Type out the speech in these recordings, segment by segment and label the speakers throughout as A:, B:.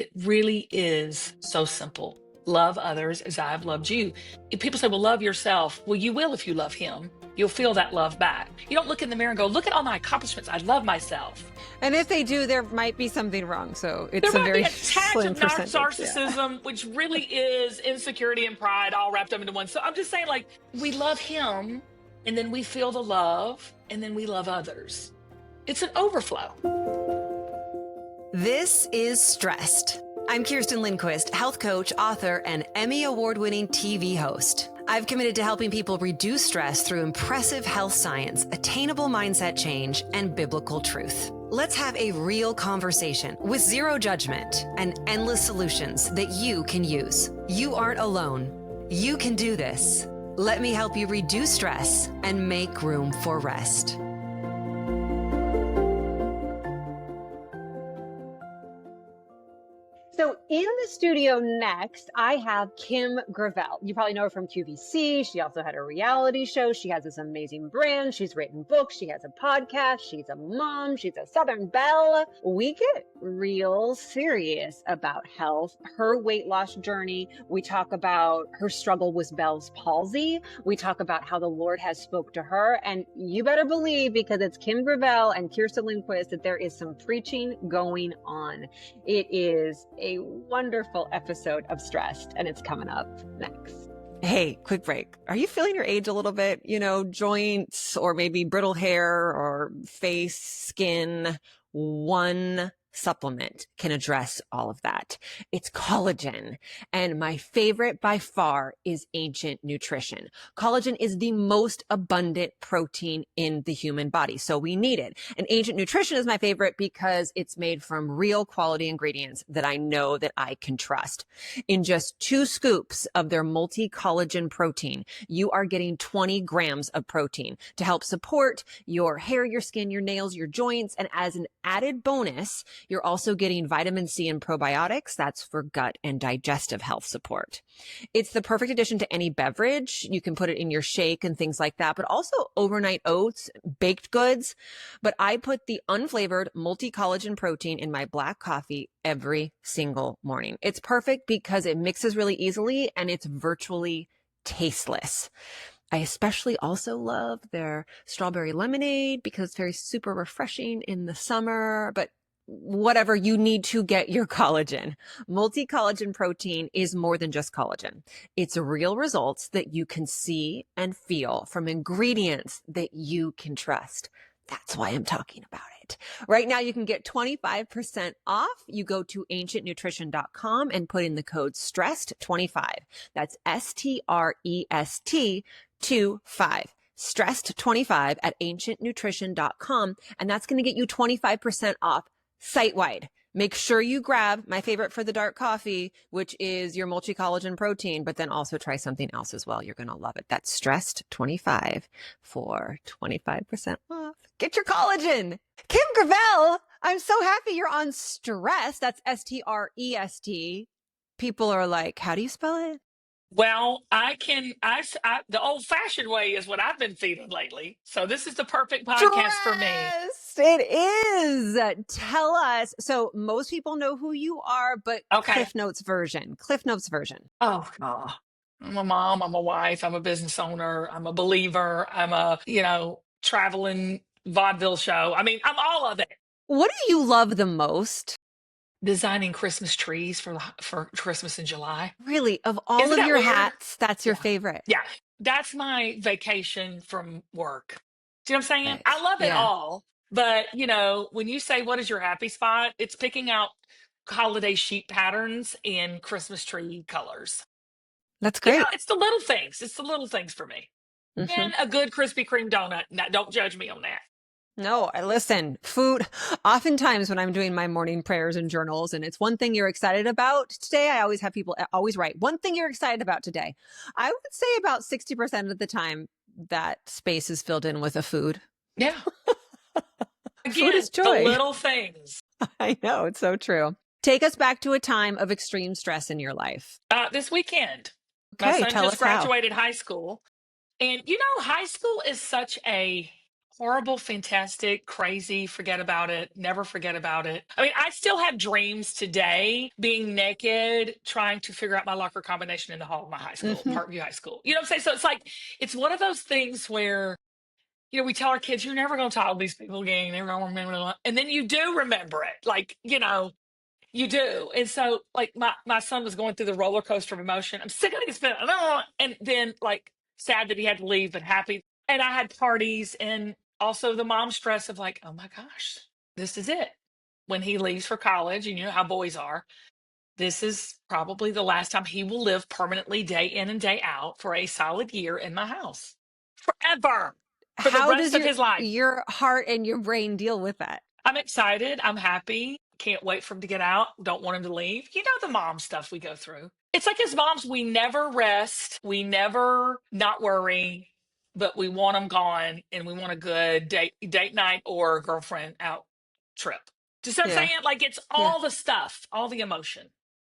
A: It really is so simple. Love others as I have loved you. If people say, well, love yourself. Well, you will if you love him. You'll feel that love back. You don't look in the mirror and go, look at all my accomplishments. I love myself.
B: And if they do, there might be something wrong. So
A: There
B: it's a
A: might be
B: very
A: a touch
B: slim
A: of
B: percentage.
A: narcissism, which really is insecurity and pride all wrapped up into one. So I'm just saying, like, we love him and then we feel the love and then we love others. It's an overflow.
B: This is StRest. I'm Kerstin Lindquist, health coach, author, and Emmy award-winning TV host. I've committed to helping people reduce stress through impressive health science, attainable mindset change, and biblical truth. Let's have a real conversation with zero judgment and endless solutions that you can use. You aren't alone. You can do this. Let me help you reduce stress and make room for rest.
C: So in the studio next, I have Kim Gravel. You probably know her from QVC. She also had a reality show. She has this amazing brand. She's written books. She has a podcast. She's a mom. She's a Southern belle. We get real serious about health, her weight loss journey. We talk about her struggle with Bell's palsy. We talk about how the Lord has spoke to her. And you better believe, because it's Kim Gravel and Kerstin Lindquist, that there is some preaching going on. It is a wonderful episode of StRest, and it's coming up next.
B: Hey, quick break. Are you feeling your age a little bit? You know, joints or maybe brittle hair or face, skin? One supplement can address all of that. It's collagen. And my favorite by far is Ancient Nutrition. Collagen is the most abundant protein in the human body, so we need it. And Ancient Nutrition is my favorite because it's made from real quality ingredients that I know that I can trust. In just 2 scoops of their multi-collagen protein, you are getting 20 grams of protein to help support your hair, your skin, your nails, your joints. And as an added bonus, you're also getting vitamin C and probiotics. That's for gut and digestive health support. It's the perfect addition to any beverage. You can put it in your shake and things like that, but also overnight oats, baked goods. But I put the unflavored multi-collagen protein in my black coffee every single morning. It's perfect because it mixes really easily and it's virtually tasteless. I especially also love their strawberry lemonade because it's very super refreshing in the summer, but whatever, you need to get your collagen. Multi-collagen protein is more than just collagen. It's real results that you can see and feel from ingredients that you can trust. That's why I'm talking about it. Right now, you can get 25% off. You go to ancientnutrition.com and put in the code STREST25. That's STREST 25. STREST25 at ancientnutrition.com. And that's going to get you 25% off site-wide. Make sure you grab my favorite for the dark coffee, which is your multi-collagen protein, but then also try something else as well. You're going to love it. That's STREST25 for 25% off. Get your collagen. Kim Gravel, I'm so happy you're on StRest. That's STREST. People are like, how do you spell it?
A: Well, the old fashioned way is what I've been feeling lately. So this is the perfect podcast for me.
B: It is. Tell us. So most people know who you are, but
A: Okay.
B: Cliff Notes version.
A: Oh, I'm a mom. I'm a wife. I'm a business owner. I'm a believer. I'm a, traveling vaudeville show. I mean, I'm all of it.
B: What do you love the most?
A: Designing Christmas trees for Christmas in July.
B: Really? Of all
A: Isn't
B: of
A: that
B: your
A: weird?
B: hats, that's your favorite?
A: Yeah. That's my vacation from work. Do you know what I'm saying?
B: Right.
A: I love it
B: Yeah.
A: all. But, when you say, what is your happy spot? It's picking out holiday sheet patterns in Christmas tree colors.
B: That's great.
A: It's the little things. It's the little things for me.
B: Mm-hmm.
A: And a good Krispy Kreme donut. Now, don't judge me on that.
B: No, I listen. Food, oftentimes when I'm doing my morning prayers and journals, and it's one thing you're excited about today, I always have people always write one thing you're excited about today. I would say about 60% of the time that space is filled in with a food.
A: Yeah. Again,
B: food is joy.
A: The little things.
B: I know. It's so true. Take us back to a time of extreme stress in your life.
A: This weekend.
B: Okay,
A: my son
B: tell
A: just
B: us how.
A: graduated high school. And high school is such a horrible, fantastic, crazy, forget about it, never forget about it. I mean, I still have dreams today being naked, trying to figure out my locker combination in the hall of my high school,
B: Hmm.
A: Parkview High School. You know what I'm saying? So it's like, it's one of those things where, we tell our kids, you're never going to talk to these people again. You're never going to remember them. And then you do remember it. Like, you do. And so, like, my son was going through the roller coaster of emotion. I'm sick of it. And then, like, sad that he had to leave, but happy. And I had parties and also the mom stress of, like, oh my gosh, this is it. When he leaves for college, and you know how boys are, this is probably the last time he will live permanently day in and day out for a solid year in my house. Forever. For the
B: How
A: rest
B: does
A: of his life.
B: your heart and your brain deal with that?
A: I'm excited. I'm happy. Can't wait for him to get out. Don't want him to leave. You know the mom stuff we go through. It's like as moms, we never rest. We never not worry, but we want them gone and we want a good date night or girlfriend out trip. Just what I'm
B: Yeah.
A: saying? Like it's
B: Yeah.
A: all the stuff, all the emotion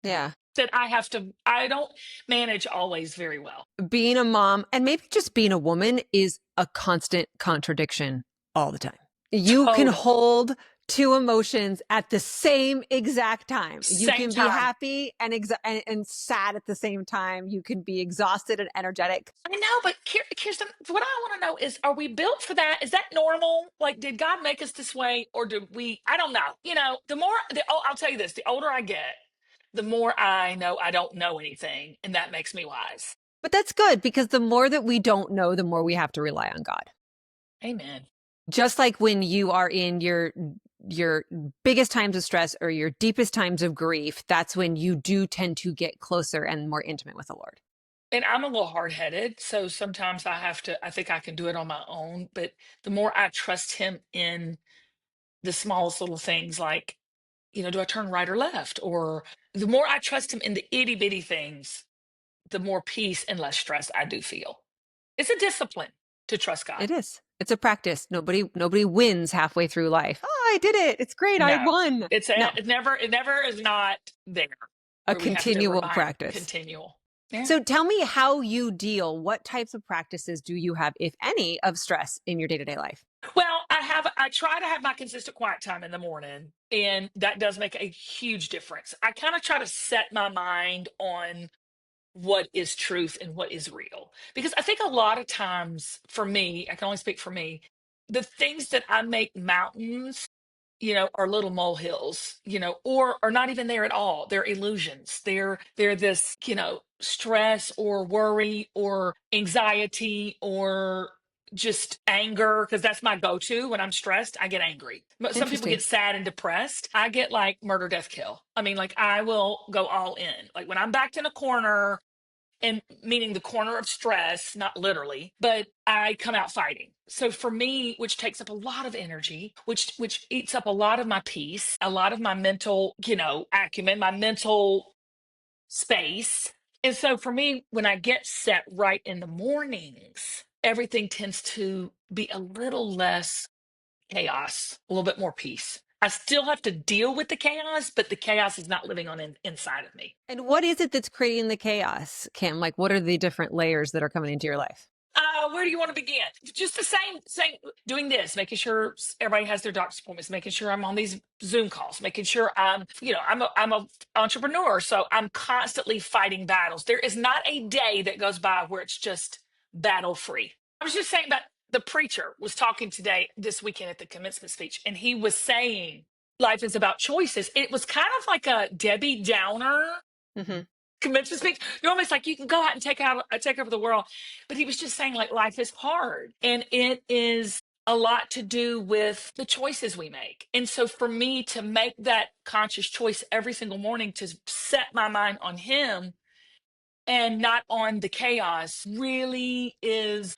B: Yeah.
A: that I don't manage always very well.
B: Being a mom and maybe just being a woman is a constant contradiction all the time. You can
A: Total.
B: hold two emotions at the same exact time. You
A: Same
B: can be
A: time.
B: happy and sad at the same time. You can be exhausted and energetic.
A: I know, but Kirsten, what I want to know is, are we built for that? Is that normal? Like, did God make us this way, or did we? I don't know. I'll tell you this: the older I get, the more I know I don't know anything, and that makes me wise.
B: But that's good because the more that we don't know, the more we have to rely on God.
A: Amen.
B: Just like when you are in your biggest times of stress or your deepest times of grief, that's when you do tend to get closer and more intimate with the Lord.
A: And I'm a little hard-headed, so sometimes I think I can do it on my own. But the more I trust Him in the smallest little things, like, do I turn right or left? Or the more I trust Him in the itty bitty things, the more peace and less stress I do feel. It's a discipline to trust God.
B: It is. It's a practice. Nobody wins halfway through life. Oh, I did it. It's great. I
A: No,
B: won. No,
A: it never is not there.
B: a
A: Where we have to
B: continual practice.
A: continual. Yeah.
B: So tell me how you deal. What types of practices do you have, if any, of stress in your day-to-day life?
A: Well, I try to have my consistent quiet time in the morning, and that does make a huge difference. I kind of try to set my mind on what is truth and what is real. Because I think a lot of times for me, I can only speak for me, the things that I make mountains, are little molehills, or are not even there at all. They're illusions. They're this, stress or worry or anxiety or just anger, because that's my go-to when I'm stressed. I get angry. But some people
B: Interesting.
A: get sad and depressed. I get like murder, death, kill. I mean, like I will go all in. Like when I'm backed in a corner, and meaning the corner of stress, not literally, but I come out fighting. So for me, which takes up a lot of energy, which eats up a lot of my peace, a lot of my mental, acumen, my mental space. And so for me, when I get set right in the mornings, everything tends to be a little less chaos, a little bit more peace. I still have to deal with the chaos, but the chaos is not living on inside of me.
B: And what is it that's creating the chaos, Kim? Like, what are the different layers that are coming into your life?
A: Where do you want to begin? Just the same, doing this, making sure everybody has their doctor's appointments, making sure I'm on these Zoom calls, making sure I'm a entrepreneur. So I'm constantly fighting battles. There is not a day that goes by where it's just battle free. I was just saying that the preacher was talking this weekend at the commencement speech, and he was saying life is about choices. It was kind of like a Debbie Downer commencement speech. Normally it's like you can go out and take over the world. But he was just saying like life is hard, and it is a lot to do with the choices we make. And so for me to make that conscious choice every single morning to set my mind on Him and not on the chaos really is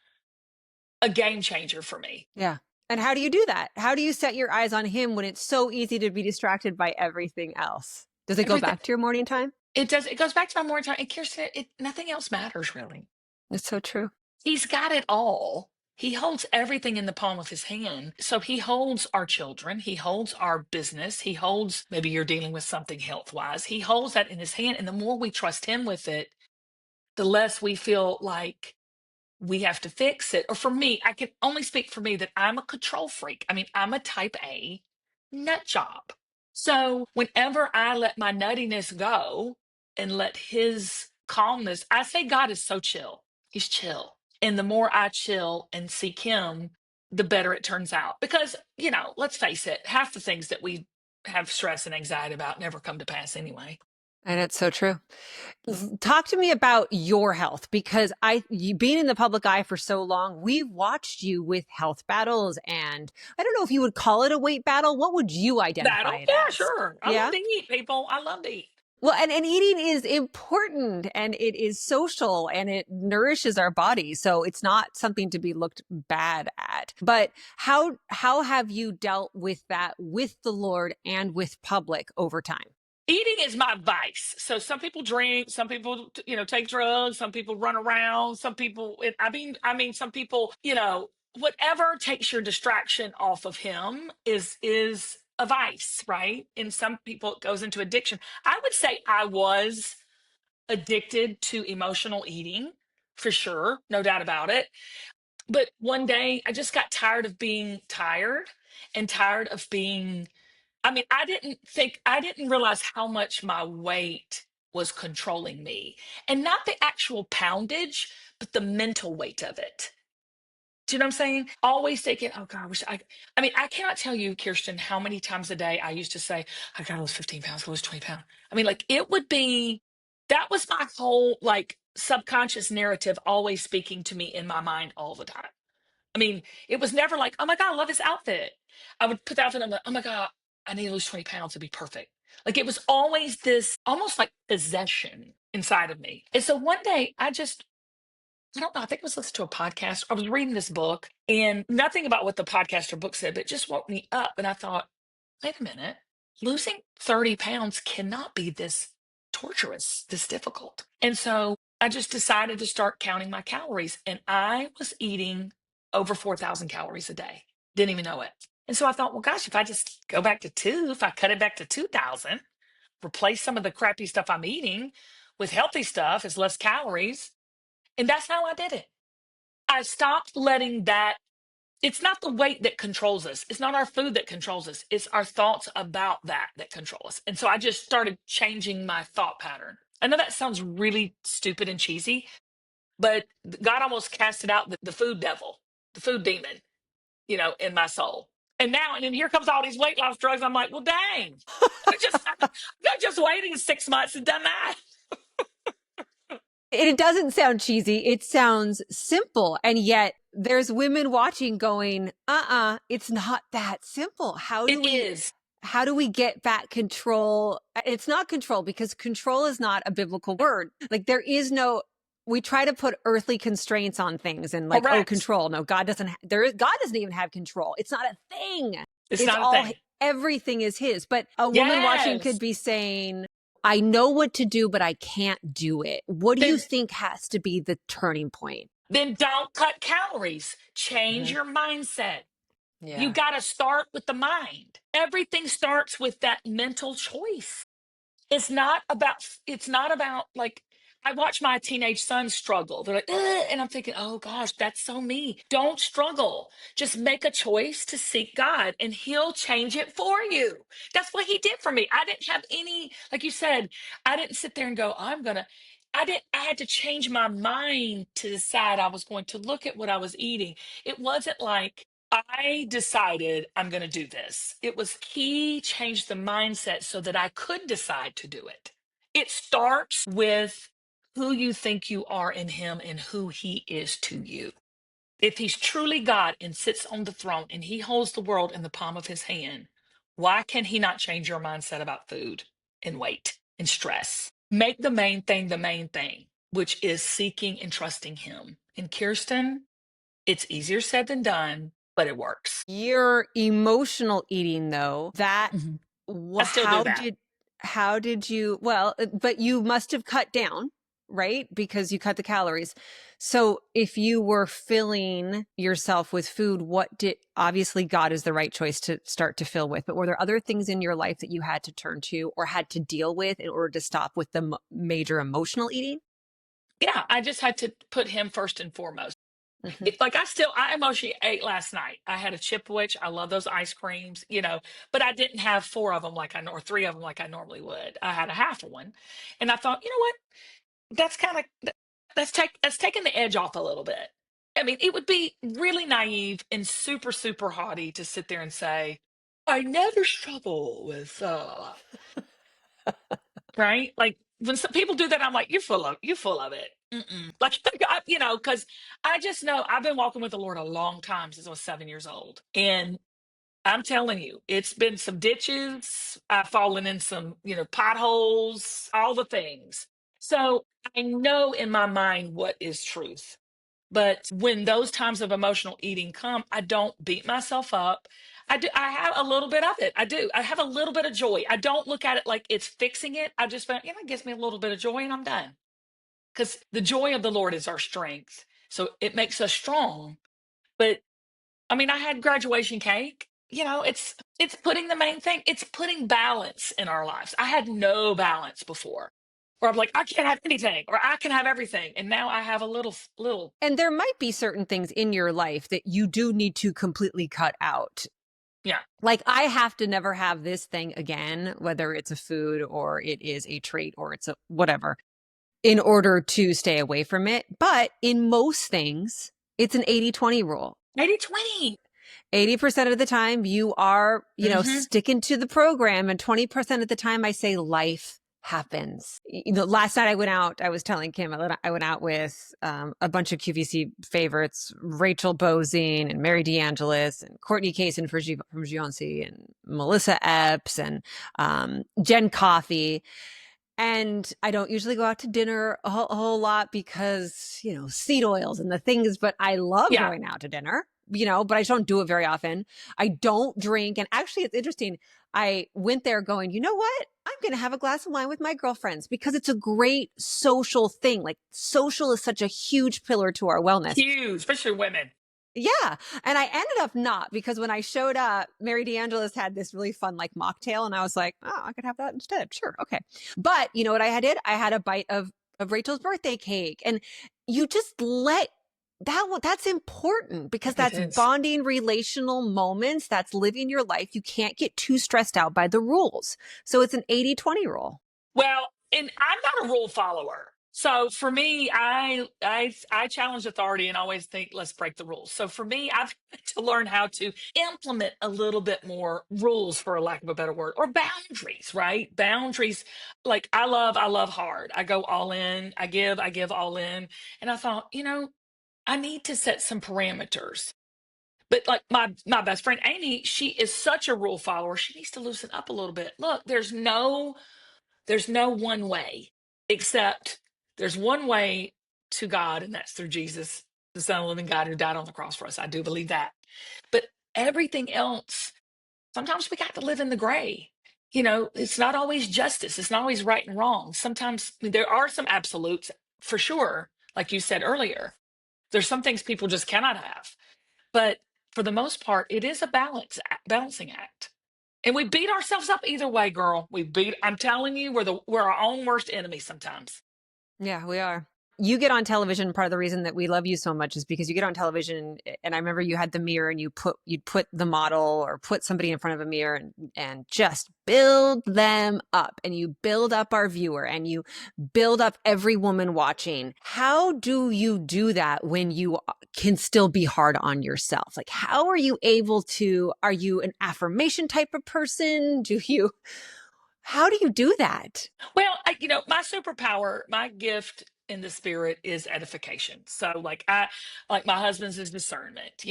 A: a game changer for me.
B: Yeah. And how do you do that? How do you set your eyes on Him when it's so easy to be distracted by everything else? Does it go back to your morning time?
A: It does. It goes back to my morning time. And Kirsten, nothing else matters really.
B: It's so true.
A: He's got it all. He holds everything in the palm of His hand. So He holds our children. He holds our business. He holds, maybe you're dealing with something health-wise. He holds that in His hand. And the more we trust Him with it, the less we feel like we have to fix it. Or for me, I can only speak for me that I'm a control freak. I mean, I'm a type A nut job. So whenever I let my nuttiness go and let his calmness, I say God is so chill. He's chill. And the more I chill and seek him, the better it turns out. Because, let's face it, half the things that we have stress and anxiety about never come to pass anyway.
B: And it's so true. Talk to me about your health, because you being in the public eye for so long, we've watched you with health battles, and I don't know if you would call it a weight battle. What would you identify
A: Battle?
B: it
A: Yeah,
B: as?
A: sure. I love to eat, people. I love to eat.
B: Well, and eating is important, and it is social, and it nourishes our body. So it's not something to be looked bad at. But how have you dealt with that with the Lord and with public over time?
A: Eating is my vice. So some people drink, some people, take drugs, some people run around, some people, some people, whatever takes your distraction off of him is a vice, right? And some people it goes into addiction. I would say I was addicted to emotional eating for sure, no doubt about it. But one day I just got tired of being tired and tired of being I didn't realize how much my weight was controlling me. And not the actual poundage, but the mental weight of it. Do you know what I'm saying? Always thinking, oh God, I cannot tell you, Kirsten, how many times a day I used to say, I gotta lose 15 pounds, gotta lose 20 pounds. That was my whole subconscious narrative always speaking to me in my mind all the time. It was never like, oh my God, I love this outfit. I would put the outfit on, oh my God, I need to lose 20 pounds to be perfect. Like it was always this almost like possession inside of me. And so one day I don't know, I think I was listening to a podcast. I was reading this book and nothing about what the podcast or book said, but it just woke me up. And I thought, wait a minute, losing 30 pounds cannot be this torturous, this difficult. And so I just decided to start counting my calories. And I was eating over 4,000 calories a day. Didn't even know it. And so I thought, well, gosh, if I just go back to if I cut it back to 2,000, replace some of the crappy stuff I'm eating with healthy stuff, is less calories. And that's how I did it. I stopped letting that. It's not the weight that controls us. It's not our food that controls us. It's our thoughts about that control us. And so I just started changing my thought pattern. I know that sounds really stupid and cheesy, but God almost casted out the food devil, the food demon, in my soul. And then here comes all these weight loss drugs. I'm like, well, dang, they're just waiting 6 months and done that.
B: It doesn't sound cheesy. It sounds simple. And yet there's women watching going, it's not that simple. How do we get back control? It's not control, because control is not a biblical word. Like we try to put earthly constraints on things and
A: Correct.
B: control. No, God doesn't even have control. It's not a thing.
A: It's not a thing.
B: Everything is his. But a woman watching could be saying, I know what to do, but I can't do it. What do you think has to be the turning point?
A: Then don't cut calories. Change your mindset. Yeah. You got to start with the mind. Everything starts with that mental choice. It's not about I watch my teenage sons struggle. They're like, ugh, and I'm thinking, oh gosh, that's so me. Don't struggle. Just make a choice to seek God and he'll change it for you. That's what he did for me. I didn't have any, like you said, I didn't sit there and go, I had to change my mind to decide I was going to look at what I was eating. It wasn't like I decided I'm going to do this. It was he changed the mindset so that I could decide to do it. It starts with who you think you are in him and who he is to you. If he's truly God and sits on the throne and he holds the world in the palm of his hand, why can he not change your mindset about food and weight and stress? Make the main thing, which is seeking and trusting him. And Kirsten, it's easier said than done, but it works.
B: Your emotional eating, though,
A: I still do that.
B: How did you, but you must have cut down, right? Because you cut the calories. So if you were filling yourself with food, obviously God is the right choice to start to fill with, but were there other things in your life that you had to turn to or had to deal with in order to stop with the major emotional eating?
A: Yeah, I just had to put him first and foremost.
B: Mhm.
A: Like I emotionally ate last night. I had a chipwich. I love those ice creams, but I didn't have four of them or three of them like I normally would. I had a half of one, and I thought, you know what? That's kind of that's taking the edge off a little bit. I mean, it would be really naive and super super haughty to sit there and say, I never struggle with right? Like when some people do that, I'm like, you're full of it. Mm-mm. Like, because I just know I've been walking with the Lord a long time since I was 7 years old. And I'm telling you, it's been some ditches. I've fallen in some, potholes, all the things. So I know in my mind what is truth. But when those times of emotional eating come, I don't beat myself up. I do. I have a little bit of it. I do. I have a little bit of joy. I don't look at it like it's fixing it. I just found, it gives me a little bit of joy and I'm done. Because the joy of the Lord is our strength. So it makes us strong. But I mean, I had graduation cake. It's putting the main thing. It's putting balance in our lives. I had no balance before. Or I'm like, I can't have anything, or I can have everything. And now I have a little.
B: And there might be certain things in your life that you do need to completely cut out.
A: Yeah.
B: Like I have to never have this thing again, whether it's a food or it is a trait or it's a whatever, in order to stay away from it. But in most things, it's an 80-20 rule.
A: 80-20.
B: 80% of the time you are,
A: Mm-hmm.
B: sticking to the program. And 20% of the time I say life happens. Last night I went out, I was telling Kim, I went out with a bunch of QVC favorites, Rachel Bozine and Mary DeAngelis and Courtney Kaysen from Givenchy and Melissa Epps and Jen Coffey. And I don't usually go out to dinner a whole lot because, seed oils and the things, but I love
A: Yeah.
B: going out to dinner, but I just don't do it very often. I don't drink. And actually, it's interesting. I went there going, you know what? I'm going to have a glass of wine with my girlfriends because it's a great social thing. Like social is such a huge pillar to our wellness.
A: Huge, especially women.
B: Yeah. And I ended up not because when I showed up, Mary DeAngelis had this really fun like mocktail and I was like, oh, I could have that instead. Sure. Okay. But you know what I did? I had a bite of Rachel's birthday cake and you just let that's important because
A: It
B: that's
A: is.
B: bonding relational moments. That's living your life. You can't get too stressed out by the rules. So it's an 80-20 rule.
A: Well, and I'm not a rule follower. So for me, I challenge authority and always think, let's break the rules. So for me, I've had to learn how to implement a little bit more rules, for a lack of a better word, or boundaries, right? Boundaries. Like I love hard. I go all in. I give all in. And I thought, I need to set some parameters. But like my best friend Amy, she is such a rule follower. She needs to loosen up a little bit. Look, there's no one way, except there's one way to God, and that's through Jesus, the Son of the living God who died on the cross for us. I do believe that. But everything else, sometimes we got to live in the gray. It's not always justice. It's not always right and wrong. Sometimes there are some absolutes for sure. Like you said earlier, there's some things people just cannot have. But for the most part, it is a balancing act. And we beat ourselves up either way, girl. I'm telling you, we're our own worst enemy sometimes.
B: Yeah, we are. You get on television. Part of the reason that we love you so much is because you get on television, and I remember you had the mirror, and you'd put the model or put somebody in front of a mirror, and just build them up, and you build up our viewer, and you build up every woman watching. How do you do that when you can still be hard on yourself? Like, how are you able to? Are you an affirmation type of person? How do you do that?
A: Well, my superpower, my gift in the spirit is edification. So like my husband's is discernment,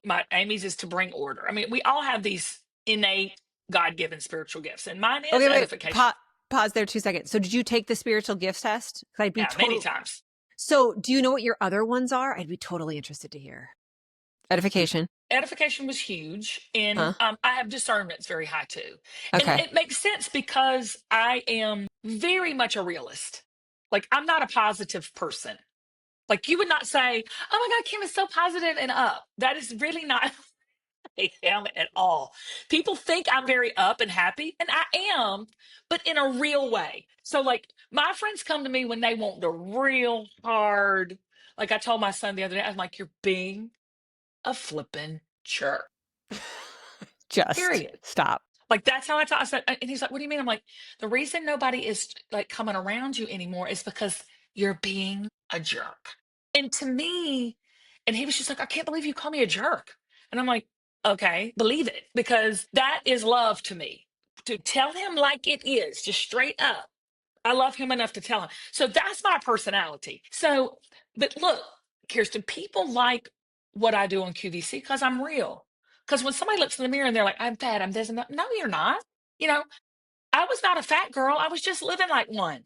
A: my Amy's is to bring order. I mean, we all have these innate God-given spiritual gifts, and mine is
B: Okay, wait.
A: edification.
B: Pause there 2 seconds. So did you take the spiritual gifts test? I'd be
A: Yeah, many
B: total.
A: times.
B: So do you know what your other ones are? I'd be totally interested to hear. Edification.
A: Edification was huge, and
B: Huh?
A: I have discernment. It's very high too, and
B: Okay.
A: it makes sense because I am very much a realist. Like I'm not a positive person. Like you would not say, "Oh my God, Kim is so positive and up." That is really not who I am at all. People think I'm very up and happy, and I am, but in a real way. So like my friends come to me when they want the real hard. Like I told my son the other day, I'm like, you're being a flippin' jerk.
B: Just
A: Period.
B: stop.
A: Like that's how I talk. I said, and he's like, "What do you mean?" I'm like, "The reason nobody is like coming around you anymore is because you're being a jerk." And to me, and he was just like, "I can't believe you call me a jerk." And I'm like, "Okay, believe it, because that is love to me. To tell him like it is, just straight up. I love him enough to tell him. So that's my personality. So, but look, Kirsten, people like what I do on QVC because I'm real. Because when somebody looks in the mirror and they're like, I'm fat, I'm this and that. No, you're not. You know, I was not a fat girl. I was just living like one.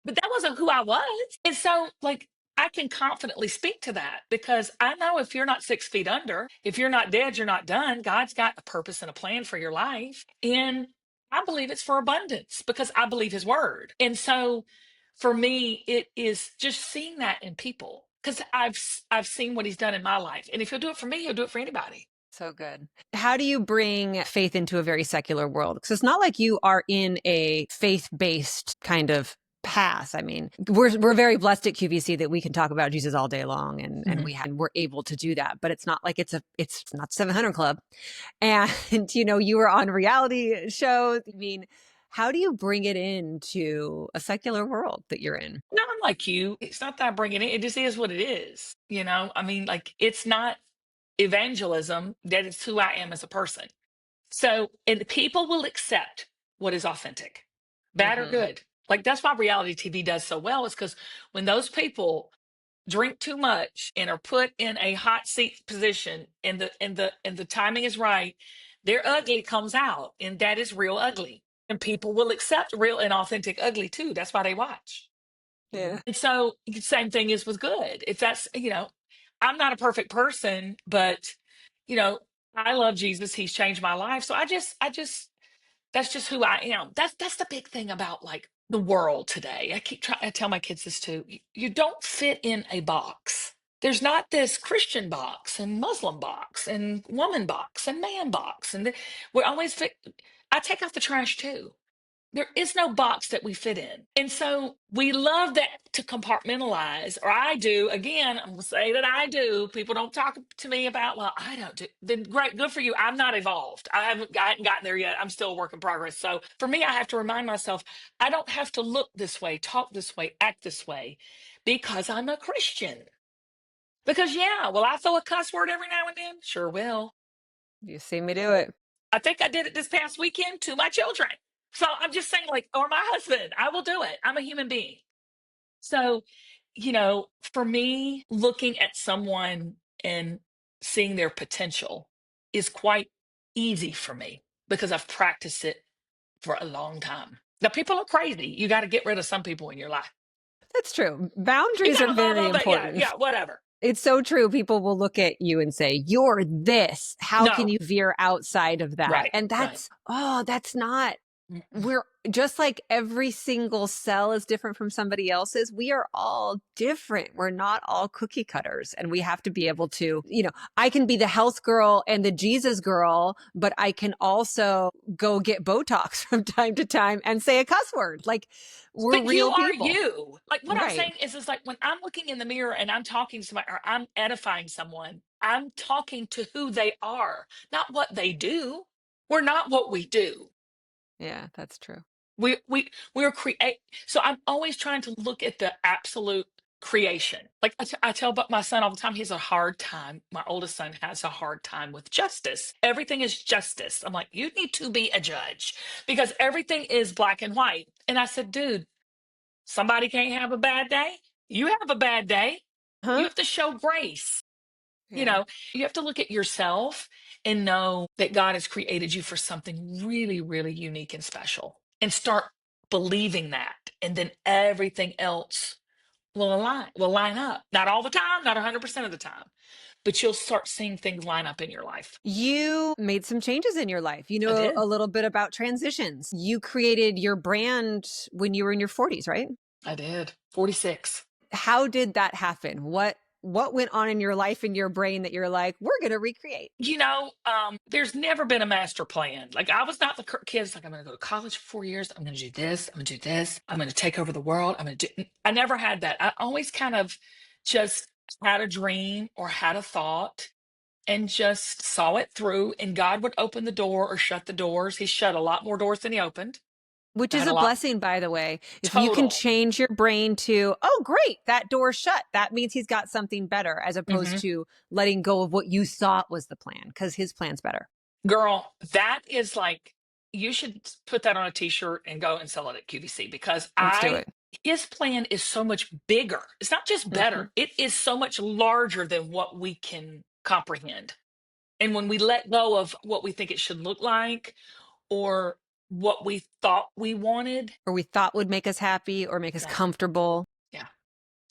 A: But that wasn't who I was. And so, like, I can confidently speak to that because I know if you're not 6 feet under, if you're not dead, you're not done. God's got a purpose and a plan for your life. And I believe it's for abundance because I believe his word. And so for me, it is just seeing that in people because I've seen what he's done in my life. And if he'll do it for me, he'll do it for anybody.
B: So good. How do you bring faith into a very secular world? Because it's not like you are in a faith-based kind of path. I mean, we're very blessed at QVC that we can talk about Jesus all day long, and we're able to do that. But it's not like it's not 700 Club, and you were on reality shows. I mean, how do you bring it into a secular world that you're in?
A: No, I'm like you. It's not that I bring it in. It just is what it is. I mean, like it's not evangelism, that is who I am as a person. So, and people will accept what is authentic, bad or good. Like that's why reality TV does so well, is because when those people drink too much and are put in a hot seat position and the timing is right, their ugly comes out, and that is real ugly. And people will accept real and authentic ugly too. That's why they watch.
B: Yeah.
A: And so same thing is with good. If that's, I'm not a perfect person, but you know, I love Jesus. He's changed my life. So I just that's just who I am. That's the big thing about like the world today. I keep trying I tell my kids this too. You don't fit in a box. There's not this Christian box and Muslim box and woman box and man box. We're always fit. I take out the trash too. There is no box that we fit in. And so we love that to compartmentalize, or I do. Again, I'm going to say that I do. People don't talk to me about, well, I don't do. Then great, good for you. I'm not evolved. I haven't gotten there yet. I'm still a work in progress. So for me, I have to remind myself, I don't have to look this way, talk this way, act this way because I'm a Christian. Because, yeah, will I throw a cuss word every now and then? Sure will.
B: You see me do it.
A: I think I did it this past weekend to my children. So I'm just saying, like, or my husband, I will do it. I'm a human being. So, for me, looking at someone and seeing their potential is quite easy for me because I've practiced it for a long time. Now, people are crazy. You got to get rid of some people in your life.
B: That's true.
A: You
B: Boundaries are
A: gotta love
B: very
A: them, but yeah,
B: important.
A: yeah, whatever.
B: It's so true. People will look at you and say, you're this. How can
A: No,
B: you veer outside of that?
A: right,
B: And
A: right.
B: that's not,
A: Mm-mm.
B: we're just like every single cell is different from somebody else's. We are all different. We're not all cookie cutters. And we have to be able to, I can be the health girl and the Jesus girl, but I can also go get Botox from time to time and say a cuss word. Like we're
A: But you
B: real
A: are
B: people.
A: you. Like what I'm
B: Right.
A: saying is like when I'm looking in the mirror and I'm talking to somebody or I'm edifying someone, I'm talking to who they are, not what they do. We're not what we do.
B: Yeah, that's true.
A: We're create. So I'm always trying to look at the absolute creation. Like I tell but my son all the time, he has a hard time. My oldest son has a hard time with justice. Everything is justice. I'm like, you need to be a judge because everything is black and white. And I said, dude, somebody can't have a bad day. You have a bad day. You
B: Huh?
A: have to show grace. You
B: Yeah.
A: know, you have to look at yourself and know that God has created you for something really, really unique and special and start believing that. And then everything else will line up. Not all the time, not 100% of the time, but you'll start seeing things line up in your life.
B: You made some changes in your life. You
A: I
B: know
A: did.
B: a little bit about transitions. You created your brand when you were in your 40s, right?
A: I did. 46.
B: How did that happen? What went on in your life and your brain that you're like, we're going to recreate?
A: There's never been a master plan. Like I was not the kids like I'm going to go to college for 4 years. I'm going to do this. I'm going to do this. I'm going to take over the world. I never had that. I always kind of just had a dream or had a thought and just saw it through, and God would open the door or shut the doors. He shut a lot more doors than he opened.
B: Which
A: I
B: is
A: had a
B: a
A: lot
B: blessing, by the way. If you can
A: total.
B: change your brain to, oh, great, that door's shut, that means he's got something better, as opposed
A: Mhm.
B: to letting go of what you thought was the plan, because his plan's better.
A: Girl, that is like, you should put that on a t-shirt and go and sell it at QVC, because
B: Let's do it.
A: his plan is so much bigger. It's not just
B: Mhm.
A: better. It is so much larger than what we can comprehend. And when we let go of what we think it should look like or what we thought we wanted,
B: Or we thought would make us happy or make us
A: yeah,
B: comfortable.
A: yeah.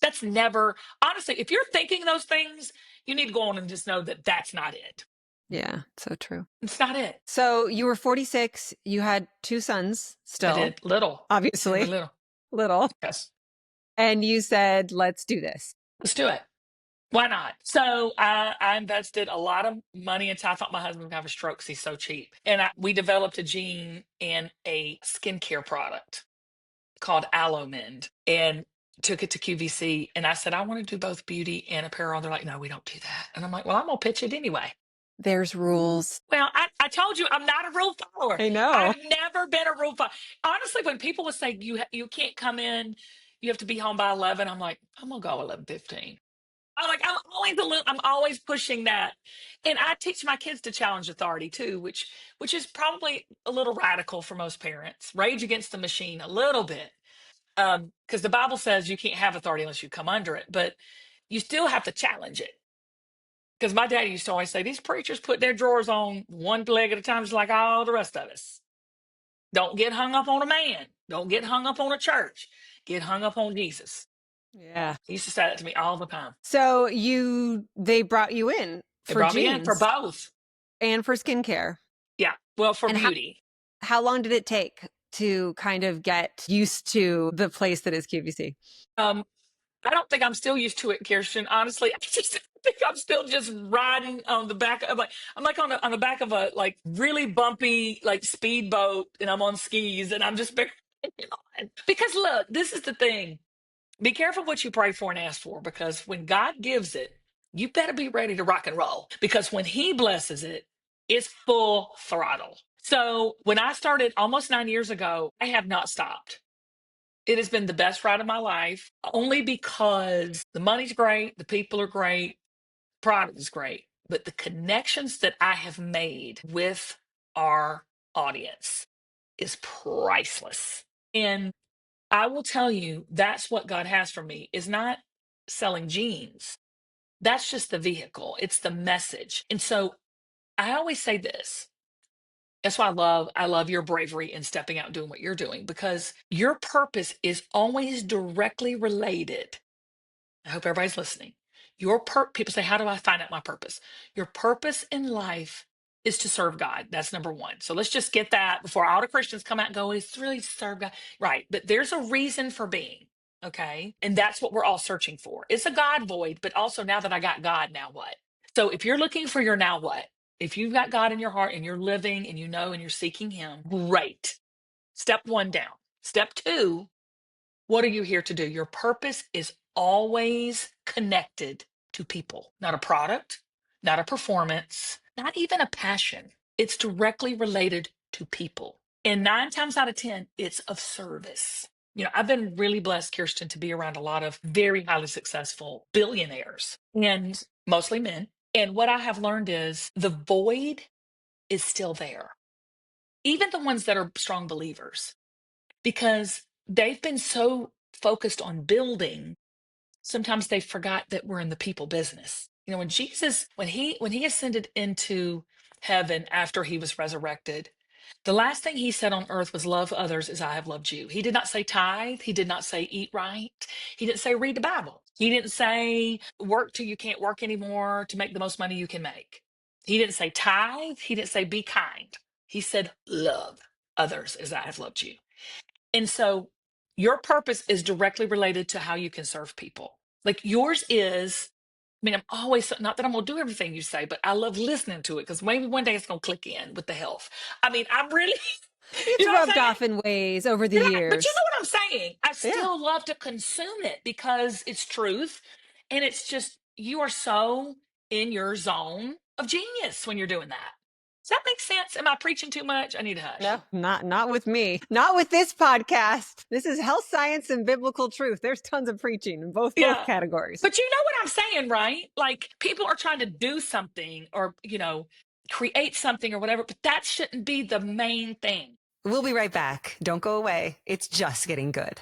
A: That's never, honestly, if you're thinking those things, you need to go on and just know that that's not it.
B: Yeah, so true.
A: It's not it.
B: So you were 46. You had 2 sons
A: I
B: still,
A: did little. They were
B: obviously,
A: little.
B: little.
A: Yes.
B: And you said, let's do this.
A: Let's do it. Why not? So I invested a lot of money into. I thought my husband would have a stroke 'cause he's so cheap, and we developed a gene in a skincare product called Alomend, and took it to QVC. And I said, I want to do both beauty and apparel. They're like, no, we don't do that. And I'm like, well, I'm gonna pitch it anyway.
B: There's rules.
A: Well, I told you I'm not a rule follower.
B: I know.
A: I've never been a rule follower. Honestly, when people would say you can't come in, you have to be home by 11. I'm like, I'm gonna go 11:15. I'm like, I'm always pushing that. And I teach my kids to challenge authority too, which is probably a little radical for most parents. Rage against the machine a little bit. Because the Bible says you can't have authority unless you come under it, but you still have to challenge it. Because my daddy used to always say, these preachers put their drawers on one leg at a time, just like all the rest of us. Don't get hung up on a man. Don't get hung up on a church. Get hung up on Jesus.
B: Yeah.
A: He used to say that to me all the time.
B: So they brought you in
A: They
B: for
A: brought me in for
B: jeans
A: both.
B: and for skincare.
A: Yeah. Well, for
B: And
A: beauty.
B: how long did it take to kind of get used to the place that is QVC?
A: I don't think I'm still used to it, Kirsten. Honestly, I just think I'm still just riding on the back of I'm like on the back of a like really bumpy like speedboat, and I'm on skis, and I'm just barely hanging on. Because look, this is the thing. Be careful what you pray for and ask for, because when God gives it, you better be ready to rock and roll. Because when He blesses it, it's full throttle. So when I started almost 9 years ago, I have not stopped. It has been the best ride of my life, only because the money's great, the people are great, product is great, but the connections that I have made with our audience is priceless. And I will tell you, that's what God has for me, is not selling jeans. That's just the vehicle. It's the message. And so I always say this. That's why I love your bravery in stepping out and doing what you're doing, because your purpose is always directly related. I hope everybody's listening. People say, how do I find out my purpose? Your purpose in life is to serve God. That's number one. So let's just get that before all the Christians come out and go, it's really to serve God. Right. But there's a reason for being. Okay. And that's what we're all searching for. It's a God void, but also, now that I got God, now what? So if you're looking for your now what, if you've got God in your heart and you're living and you know and you're seeking Him, great. Step one down. Step two, what are you here to do? Your purpose is always connected to people, not a product, not a performance, not even a passion. It's directly related to people. And 9 times out of 10, it's of service. I've been really blessed, Kirsten, to be around a lot of very highly successful billionaires, and mostly men. And what I have learned is the void is still there, even the ones that are strong believers, because they've been so focused on building, sometimes they forgot that we're in the people business. When Jesus, when he ascended into heaven after he was resurrected, the last thing he said on earth was, love others as I have loved you. He did not say tithe. He did not say eat right. He didn't say read the Bible. He didn't say work till you can't work anymore to make the most money you can make. He didn't say tithe. He didn't say be kind. He said love others as I have loved you. And so your purpose is directly related to how you can serve people. Like yours is, I'm always, not that I'm going to do everything you say, but I love listening to it, because maybe one day it's going to click in with the health. I'm really,
B: It's
A: you know what I'm
B: rubbed
A: saying?
B: off in ways over the
A: But you
B: years.
A: know what I'm saying? I
B: Yeah.
A: still love to consume it because it's truth. And it's just, you are so in your zone of genius when you're doing that. Does that make sense? Am I preaching too much? I need to hush.
B: No, not with me. Not with this podcast. This is health science and biblical truth. There's tons of preaching in both
A: Yeah.
B: categories.
A: But you know what I'm saying, right? Like people are trying to do something or, create something or whatever, but that shouldn't be the main thing.
B: We'll be right back. Don't go away. It's just getting good.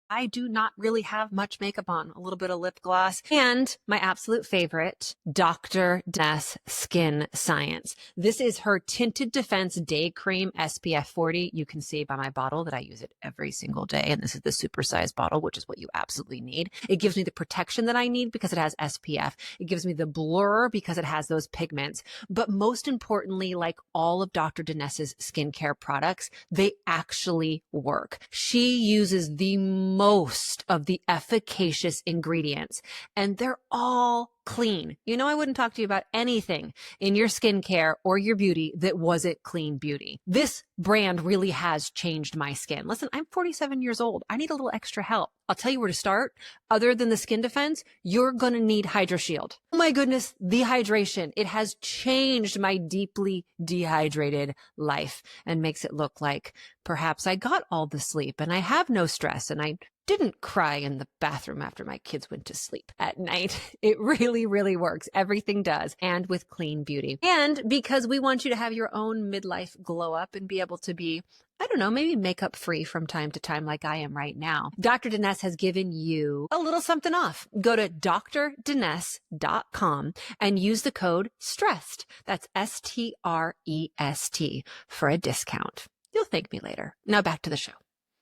B: I do not really have much makeup on, a little bit of lip gloss, and my absolute favorite, Dr. Dennis Skin Science. This is her Tinted Defense Day Cream SPF 40. You can see by my bottle that I use it every single day, and this is the supersized bottle, which is what you absolutely need. It gives me the protection that I need because it has SPF. It gives me the blur because it has those pigments. But most importantly, like all of Dr. Dennis's skincare products, they actually work. She uses the most of the efficacious ingredients, and they're all clean. I wouldn't talk to you about anything in your skincare or your beauty that wasn't clean beauty. This brand really has changed my skin. Listen, I'm 47 years old. I need a little extra help. I'll tell you where to start. Other than the skin defense, you're going to need HydroShield. Oh my goodness, the hydration. It has changed my deeply dehydrated life and makes it look like perhaps I got all the sleep and I have no stress and I didn't cry in the bathroom after my kids went to sleep at night. It really, really works. Everything does. And with clean beauty. And because we want you to have your own midlife glow up and be able to be, I don't know, maybe makeup free from time to time like I am right now. Dr. Dennis has given you a little something off. Go to drdennis.com and use the code STREST. That's STREST for a discount. You'll thank me later. Now back to the show.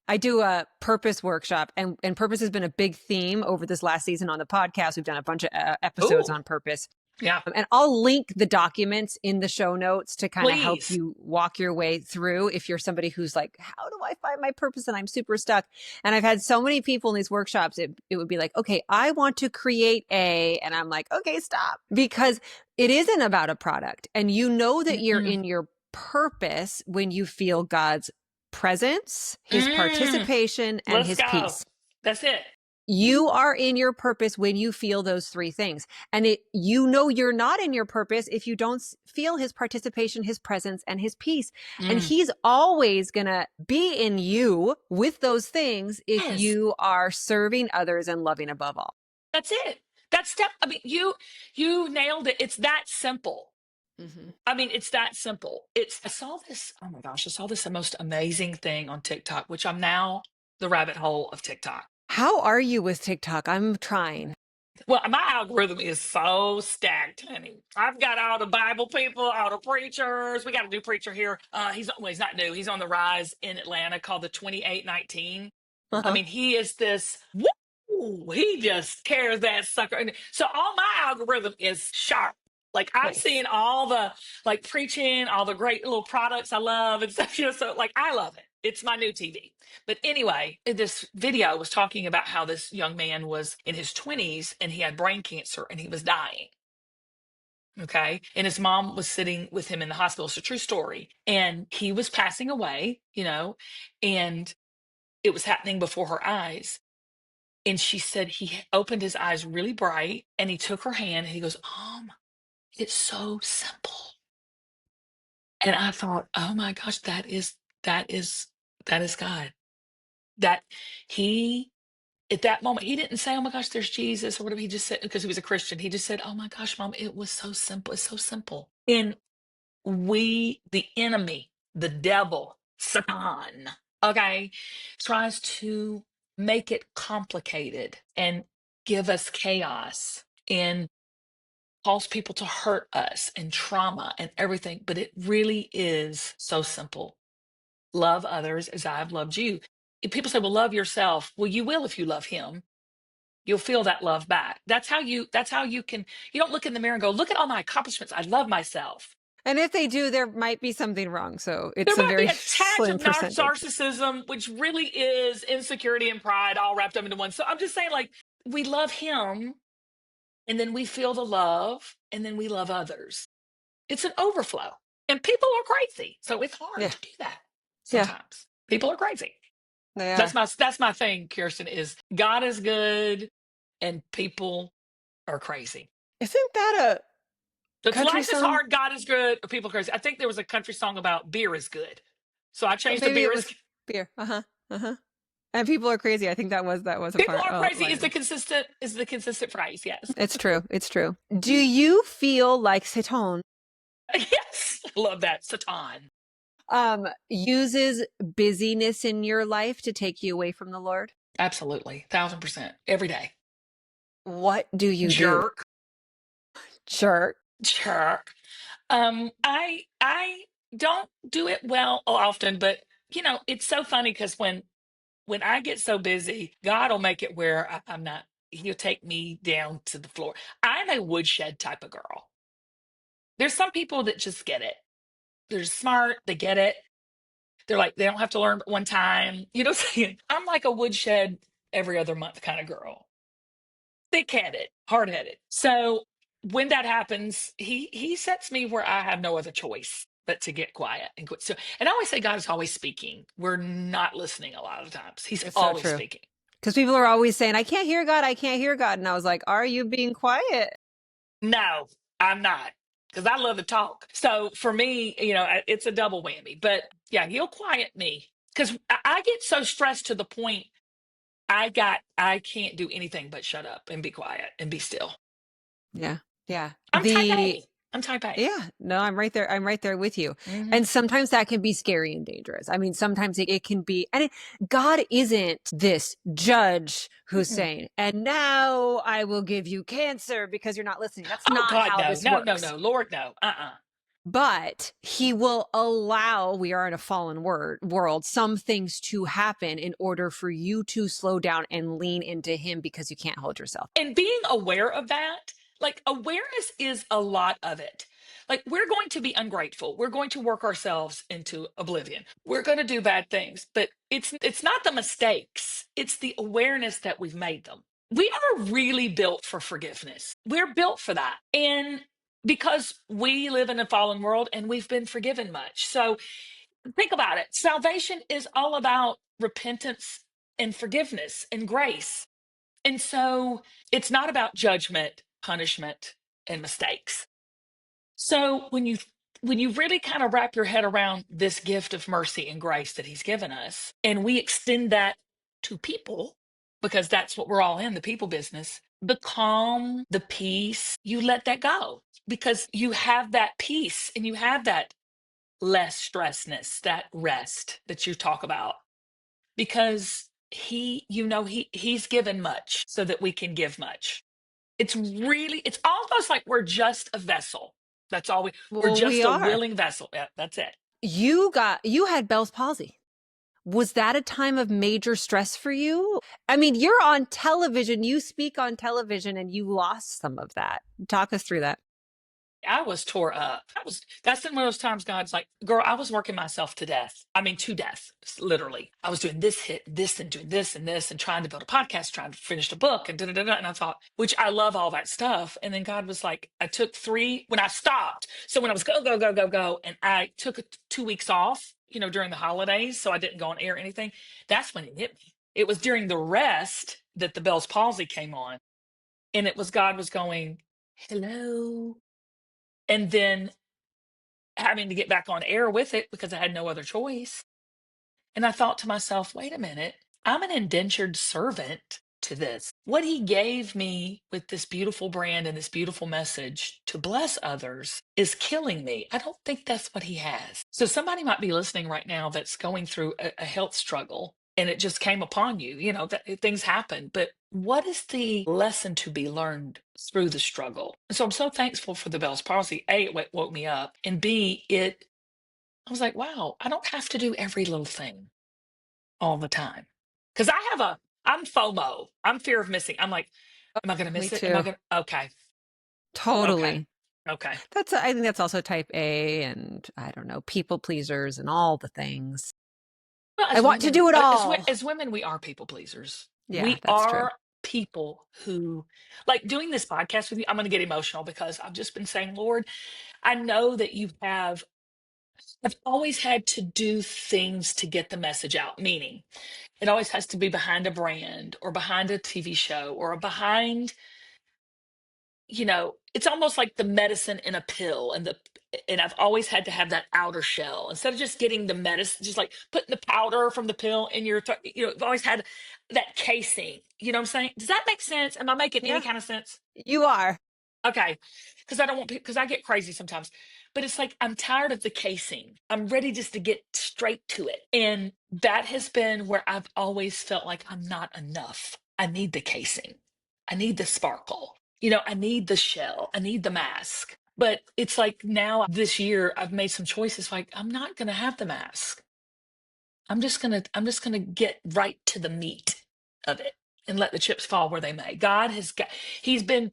B: I do a purpose workshop, and purpose has been a big theme over this last season on the podcast. We've done a bunch of episodes on purpose.
A: Yeah.
B: And I'll link the documents in the show notes to kind of help
A: Please.
B: you walk your way through if you're somebody who's like, how do I find my purpose? And I'm super stuck. And I've had so many people in these workshops, it would be like, okay, I want to create and I'm like, okay, stop. Because it isn't about a product. And you know that you're in your purpose when you feel God's presence, his participation, and
A: Let's
B: his
A: go.
B: peace.
A: That's it.
B: You are in your purpose when you feel those three things. And you're not in your purpose if you don't feel his participation, his presence, and his peace. And he's always going to be in you with those things if you are serving others and loving above all.
A: That's it. You nailed it. It's that simple.
B: Mm-hmm.
A: I mean, it's that simple. I saw this, oh my gosh, I saw this most amazing thing on TikTok, which I'm now the rabbit hole of TikTok.
B: How are you with TikTok? I'm trying.
A: Well, my algorithm is so stacked, honey. I've got all the Bible people, all the preachers. We got a new preacher here. He's not new. He's on the rise in Atlanta called the 2819. I mean, he is this, woo, he just tears that sucker. And so all my algorithm is sharp. Like I'm seeing all the preaching, all the great little products I love and stuff, so I love it. It's my new TV. But anyway, this video was talking about how this young man was in his 20s and he had brain cancer and he was dying. Okay. And his mom was sitting with him in the hospital. It's a true story. And he was passing away, and it was happening before her eyes. And she said he opened his eyes really bright and he took her hand and he goes, it's so simple. And I thought, oh my gosh, that is God. That he, at that moment, he didn't say, oh my gosh, there's Jesus or whatever. He just said, because he was a Christian, he just said, oh my gosh, Mom, it was so simple. It's so simple. And the enemy, the devil, Satan, okay, tries to make it complicated and give us chaos and cause people to hurt us and trauma and everything. But it really is so simple. Love others as I've loved you. If people say, well, love yourself. Well, you will if you love him. You'll feel that love back. That's how you can, you don't look in the mirror and go, look at all my accomplishments. I love myself.
B: And if they do, there might be something wrong. So it's
A: There
B: a
A: might
B: very
A: be a touch
B: slim
A: of
B: percentage.
A: narcissism, which really is insecurity and pride all wrapped up into one. So I'm just saying, we love him and then we feel the love and then we love others. It's an overflow. And people are crazy. So it's hard to do that sometimes. People are crazy. That's my thing, Kirsten, is God is good and people are crazy.
B: Isn't that a
A: If
B: country
A: life is
B: song?
A: hard, God is good, or people are crazy. I think there was a country song about beer is good. So I changed the
B: Maybe it
A: beer is
B: was beer. Uh-huh. Uh-huh. And people are crazy. I think that was a
A: people
B: part
A: are crazy
B: line of it.
A: is the consistent phrase, yes.
B: It's true. It's true. Do you feel like Satan
A: Yes. I love that. Satan.
B: uses busyness in your life to take you away from the Lord?
A: Absolutely. 1,000%. Every day.
B: What do you do?
A: Jerk.
B: Jerk.
A: Jerk. I don't do it well often, but it's so funny because when I get so busy, God will make it where I'm not, he'll take me down to the floor. I'm a woodshed type of girl. There's some people that just get it. They're smart, they get it. They're like, they don't have to learn but one time. You know what I'm saying? I'm like a woodshed every other month kind of girl. Thick-headed, hard-headed. So when that happens, he sets me where I have no other choice but to get quiet and quit. So, and I always say God is always speaking. We're not listening a lot of times. He's
B: It's so
A: always
B: true.
A: speaking.
B: Because people are always saying, I can't hear God. I can't hear God. And I was like, are you being quiet?
A: No, I'm not, because I love to talk. So for me, it's a double whammy. But yeah, he'll quiet me because I get so stressed to the point I can't do anything but shut up and be quiet and be still.
B: Yeah. Yeah.
A: I'm type A. I'm type A.
B: Yeah, no, I'm right there. I'm right there with you.
A: Hmm.
B: And sometimes that can be scary and dangerous. I mean, sometimes it can be, and God isn't this judge who's
A: Mm-mm.
B: saying, and now I will give you cancer because you're not listening. That's
A: Oh
B: not
A: God,
B: how
A: no,
B: this
A: no, no,
B: works.
A: no, Lord, no.
B: But he will allow, we are in a fallen world, some things to happen in order for you to slow down and lean into him because you can't hold yourself.
A: And being aware of that, like awareness is a lot of it. Like we're going to be ungrateful. We're going to work ourselves into oblivion. We're going to do bad things, but it's not the mistakes. It's the awareness that we've made them. We are really built for forgiveness. We're built for that. And because we live in a fallen world and we've been forgiven much. So think about it. Salvation is all about repentance and forgiveness and grace. And so it's not about judgment, punishment, and mistakes. So when you really kind of wrap your head around this gift of mercy and grace that he's given us, and we extend that to people, because that's what we're all in, the people business, the calm, the peace, you let that go because you have that peace and you have that less stressness, that rest that you talk about because he's given much so that we can give much. It's almost like we're just a vessel. That's all we're
B: Well, we
A: just a
B: are.
A: willing vessel. Yeah, that's it.
B: You had Bell's palsy. Was that a time of major stress for you? I mean, you're on television, you speak on television, and you lost some of that. Talk us through that.
A: I was tore up. That's one of those times God's like, girl, I was working myself to death. I mean, to death, literally. I was doing this and doing this and this and trying to build a podcast, trying to finish a book and da da da. Da. And I thought, which I love all that stuff. And then God was like, I took when I stopped. So when I was go, go, go, go, go, and I took 2 weeks off, during the holidays. So I didn't go on air or anything. That's when it hit me. It was during the rest that the Bell's palsy came on. And it was God was going, hello. And then having to get back on air with it because I had no other choice. And I thought to myself, wait a minute, I'm an indentured servant to this. What he gave me with this beautiful brand and this beautiful message to bless others is killing me. I don't think that's what he has. So somebody might be listening right now that's going through a health struggle and it just came upon you, that things happen. But what is the lesson to be learned through the struggle? So I'm so thankful for the Bell's palsy. A, it woke me up. And B, I was like, wow, I don't have to do every little thing all the time. Because I'm FOMO. I'm fear of missing. I'm like, am I going to
B: Me
A: miss it? Am I
B: too.
A: going to? Okay. Okay.
B: Totally.
A: Okay.
B: I think that's also type A and I don't know, people pleasers and all the things.
A: Well,
B: I want to do it all.
A: as women, we are people pleasers.
B: Yeah,
A: We
B: that's true.
A: are people who like doing this podcast with you. I'm going to get emotional because I've just been saying, Lord, I know that I've always had to do things to get the message out, meaning it always has to be behind a brand or behind a TV show or behind it's almost like the medicine in a pill, and I've always had to have that outer shell instead of just getting the medicine, just like putting the powder from the pill in your, I've always had that casing. You know what I'm saying? Does that make sense? Am I making any
B: Yeah,
A: kind of sense?
B: you are.
A: Okay. Because I don't want, because I get crazy sometimes, but it's like, I'm tired of the casing. I'm ready just to get straight to it. And that has been where I've always felt like I'm not enough. I need the casing. I need the sparkle. I need the shell. I need the mask. But it's like now this year, I've made some choices like, I'm not going to have the mask. I'm just going to get right to the meat of it and let the chips fall where they may. He's been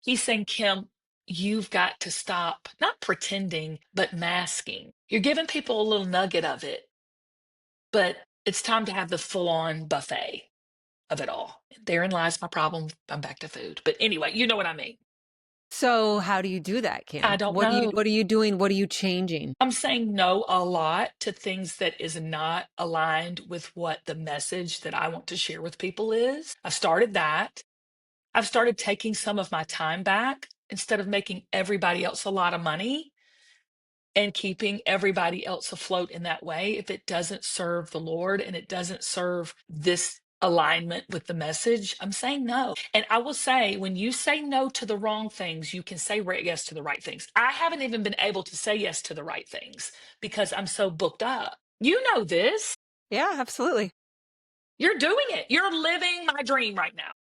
A: He's saying, Kim, you've got to stop not pretending, but masking. You're giving people a little nugget of it, but it's time to have the full on buffet of it all. Therein lies my problem. I'm back to food. But anyway, you know what I mean.
B: So how do you do that,
A: I
B: Kim?
A: don't know.
B: What are you doing? What are you changing?
A: I'm saying no a lot to things that is not aligned with what the message that I want to share with people is. I've started that. I've started taking some of my time back instead of making everybody else a lot of money and keeping everybody else afloat in that way. If it doesn't serve the Lord and it doesn't serve this alignment with the message, I'm saying no. And I will say, when you say no to the wrong things, you can say yes to the right things. I haven't even been able to say yes to the right things because I'm so booked up. You know this.
B: Yeah, absolutely.
A: You're doing it. You're living my dream right now.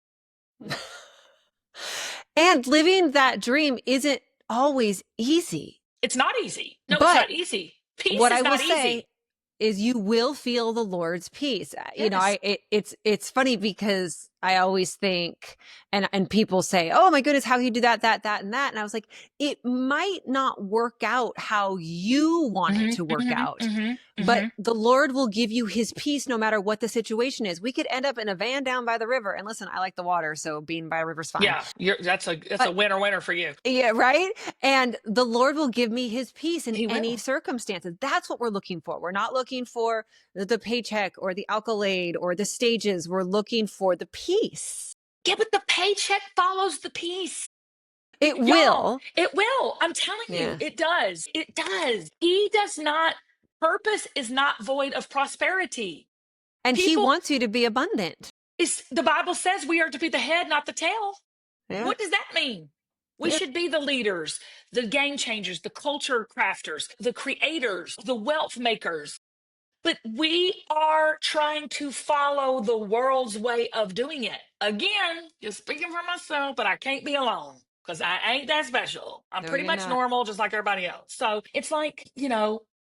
B: And living that dream isn't always easy.
A: It's not easy. No, it's
B: But
A: not easy. Peace
B: what
A: is
B: I will
A: not
B: say
A: easy.
B: is you will feel the Lord's peace.
A: Yes.
B: It's funny because I always think, and people say, oh my goodness, how you do that, and that. And I was like, it might not work out how you want it to work out, but the Lord will give you his peace no matter what the situation is. We could end up in a van down by the river. And listen, I like the water, so being by a river's fine.
A: Yeah, that's a winner for you.
B: Yeah, right? And the Lord will give me his peace in
A: He
B: any
A: will.
B: circumstances. That's what we're looking for. We're not looking for the paycheck or the accolade or the stages. We're looking for the peace.
A: Yeah, but the paycheck follows the peace.
B: It
A: Y'all,
B: will.
A: it will. I'm telling you,
B: Yeah.
A: it does. It does. He does not, purpose is not void of prosperity.
B: And he
A: People,
B: wants you to be abundant.
A: the Bible says we are to be the head, not the tail.
B: Yeah.
A: What does that mean? We
B: Yeah.
A: should be the leaders, the game changers, the culture crafters, the creators, the wealth makers. But we are trying to follow the world's way of doing it. Again, just speaking for myself, but I can't be alone because I ain't that special. I'm
B: No,
A: pretty
B: you're
A: much
B: not.
A: normal, just like everybody else. So it's like,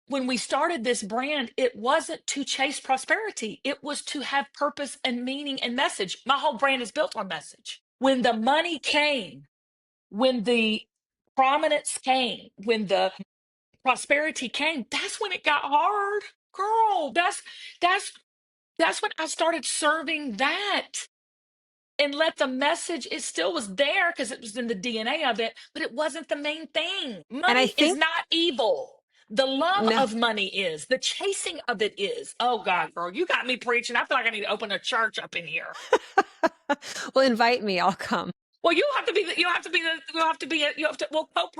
A: when we started this brand, it wasn't to chase prosperity. It was to have purpose and meaning and message. My whole brand is built on message. When the money came, when the prominence came, when the prosperity came, that's when it got hard. Girl, that's when I started serving that and let the message, it still was there because it was in the DNA of it, but it wasn't the main thing.
B: And I
A: Money is
B: think,
A: not evil. The love
B: no,
A: of money is. The chasing of it is. Oh God, girl, you got me preaching. I feel like I need to open a church up in here.
B: well, invite me. I'll come.
A: Well,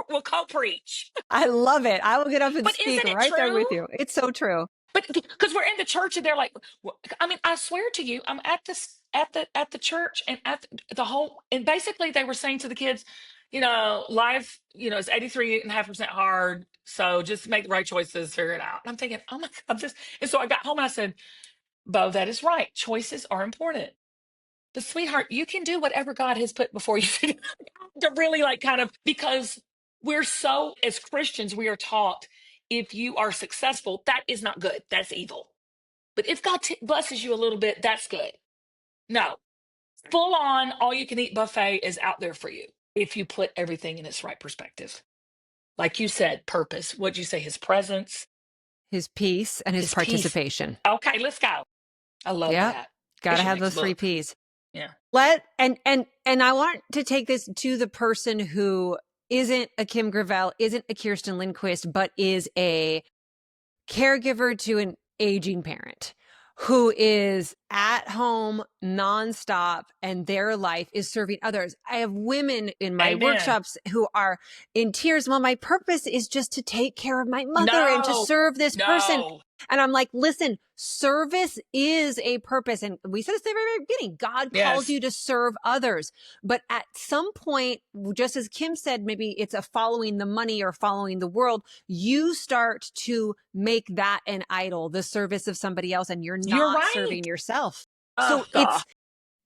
A: we'll co-preach.
B: I love it. I will get up and
A: But
B: speak
A: isn't it
B: right there
A: true?
B: with you. It's so true.
A: But because we're in the church and they're like, I mean, I swear to you, I'm at the church and at the whole, and basically they were saying to the kids, life, is 83.5% hard. So just make the right choices, figure it out. And I'm thinking, oh my God, and so I got home and I said, Bo, that is right. Choices are important. But sweetheart, you can do whatever God has put before you to really because as Christians, we are taught if you are successful, that is not good. That's evil. But if God blesses you a little bit, that's good. No, full on, all you can eat buffet is out there for you if you put everything in its right perspective. Like you said, purpose. What'd you say? His presence,
B: His peace and his
A: his peace.
B: participation.
A: Okay, let's go. I love
B: Yep.
A: that.
B: Got to
A: That's your
B: have
A: next
B: those three
A: book.
B: P's.
A: Yeah.
B: And I want to take this to the person who isn't a Kim Gravel, isn't a Kerstin Lindquist, but is a caregiver to an aging parent who is at home nonstop and their life is serving others. I have women in my
A: Amen.
B: workshops who are in tears. Well, my purpose is just to take care of my mother and to
A: No,
B: serve this person.
A: no.
B: And I'm like, listen, service is a purpose. And we said this at the very, very beginning. God calls
A: Yes.
B: you to serve others. But at some point, just as Kim said, maybe it's a following the money or following the world, you start to make that an idol, the service of somebody else, and you're
A: You're
B: not
A: right.
B: serving yourself.
A: Oh,
B: So
A: God.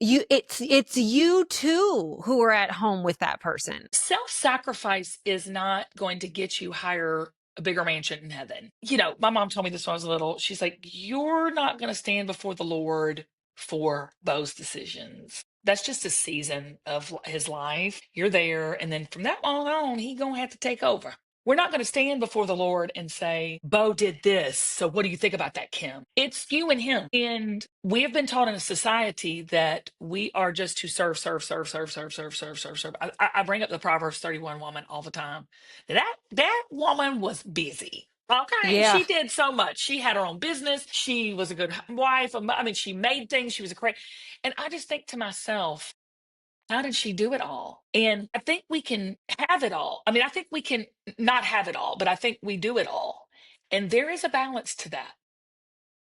B: it's you too who are at home with that person.
A: Self-sacrifice is not going to get you higher, a bigger mansion in heaven. You know, my mom told me this when I was little. She's like, you're not going to stand before the Lord for those decisions. That's just a season of his life. You're there. And then from that moment on, he going to have to take over. We're not going to stand before the Lord and say, Bo did this. So what do you think about that, Kim? It's you and him. And we have been taught in a society that we are just to serve, serve, serve, serve, serve, serve, serve, serve, serve. I bring up the Proverbs 31 woman all the time. That woman was busy. Okay.
B: Yeah.
A: She did so much. She had her own business. She was a good wife. I mean, she made things. She was a great. And I just think to myself, how did she do it all? And I think we can have it all. I mean, I think we can not have it all, but I think we do it all. And there is a balance to that.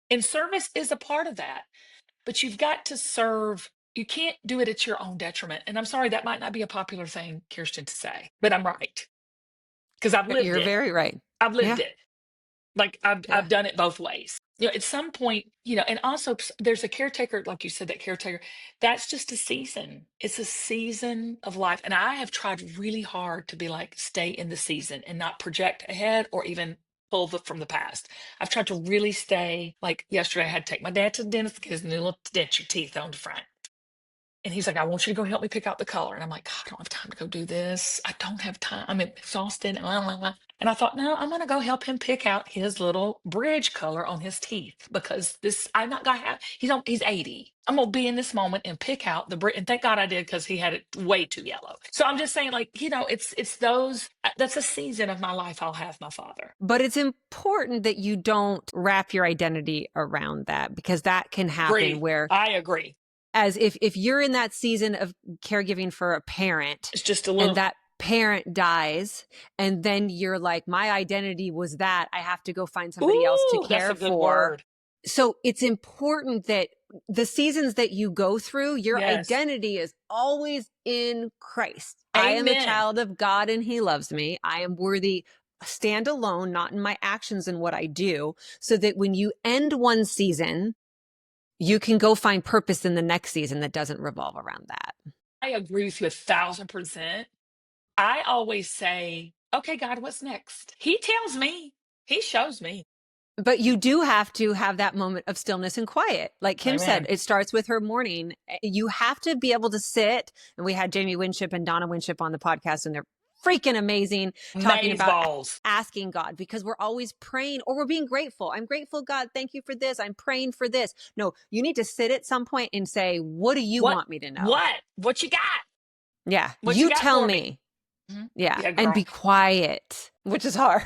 A: And service is a part of that. But you've got to serve. You can't do it at your own detriment. And I'm sorry, that might not be a popular thing, Kirsten, to say, but I'm right. Because I've lived
B: You're
A: it.
B: very right.
A: I've lived
B: Yeah.
A: it. Like
B: Yeah.
A: I've done it both ways. You know, at some point, you know, and also there's a caretaker, like you said, that caretaker, that's just a season. It's a season of life. And I have tried really hard to be like, stay in the season and not project ahead or even pull from the past. I've tried to really stay, like yesterday, I had to take my dad to the dentist to get his new little denture teeth on the front. And he's like, I want you to go help me pick out the color. And I'm like, I don't have time to go do this. I don't have time. I'm exhausted. And I thought, no, I'm going to go help him pick out his little bridge color on his teeth because I'm not going to have, he's 80. I'm going to be in this moment and pick out the bridge. And thank God I did because he had it way too yellow. So I'm just saying, like, you know, it's that's a season of my life I'll have my father.
B: But it's important that you don't wrap your identity around that because that can happen where
A: I agree.
B: As if you're in that season of caregiving for a parent,
A: it's just a little,
B: and that parent dies, and then you're like, my identity was that I have to go find somebody else to care
A: that's a good
B: for.
A: word.
B: So it's important that the seasons that you go through, your identity is always in Christ.
A: Amen.
B: I am a child of God and he loves me. I am worthy. Stand alone, not in my actions and what I do, so that when you end one season, you can go find purpose in the next season that doesn't revolve around that.
A: I agree with you 1,000%. I always say, okay, God, what's next? He tells me, he shows me.
B: But you do have to have that moment of stillness and quiet. Like Kim
A: Amen.
B: said, it starts with her morning. You have to be able to sit. And we had Jamie Winship and Donna Winship on the podcast, and they're freaking amazing talking about asking God, because we're always praying or we're being grateful. I'm grateful, God. Thank you for this. I'm praying for this. No, you need to sit at some point and say, what do you want me to know?
A: What you got?
B: Yeah.
A: What
B: you tell me.
A: Mm-hmm.
B: Yeah. And be quiet, which is hard.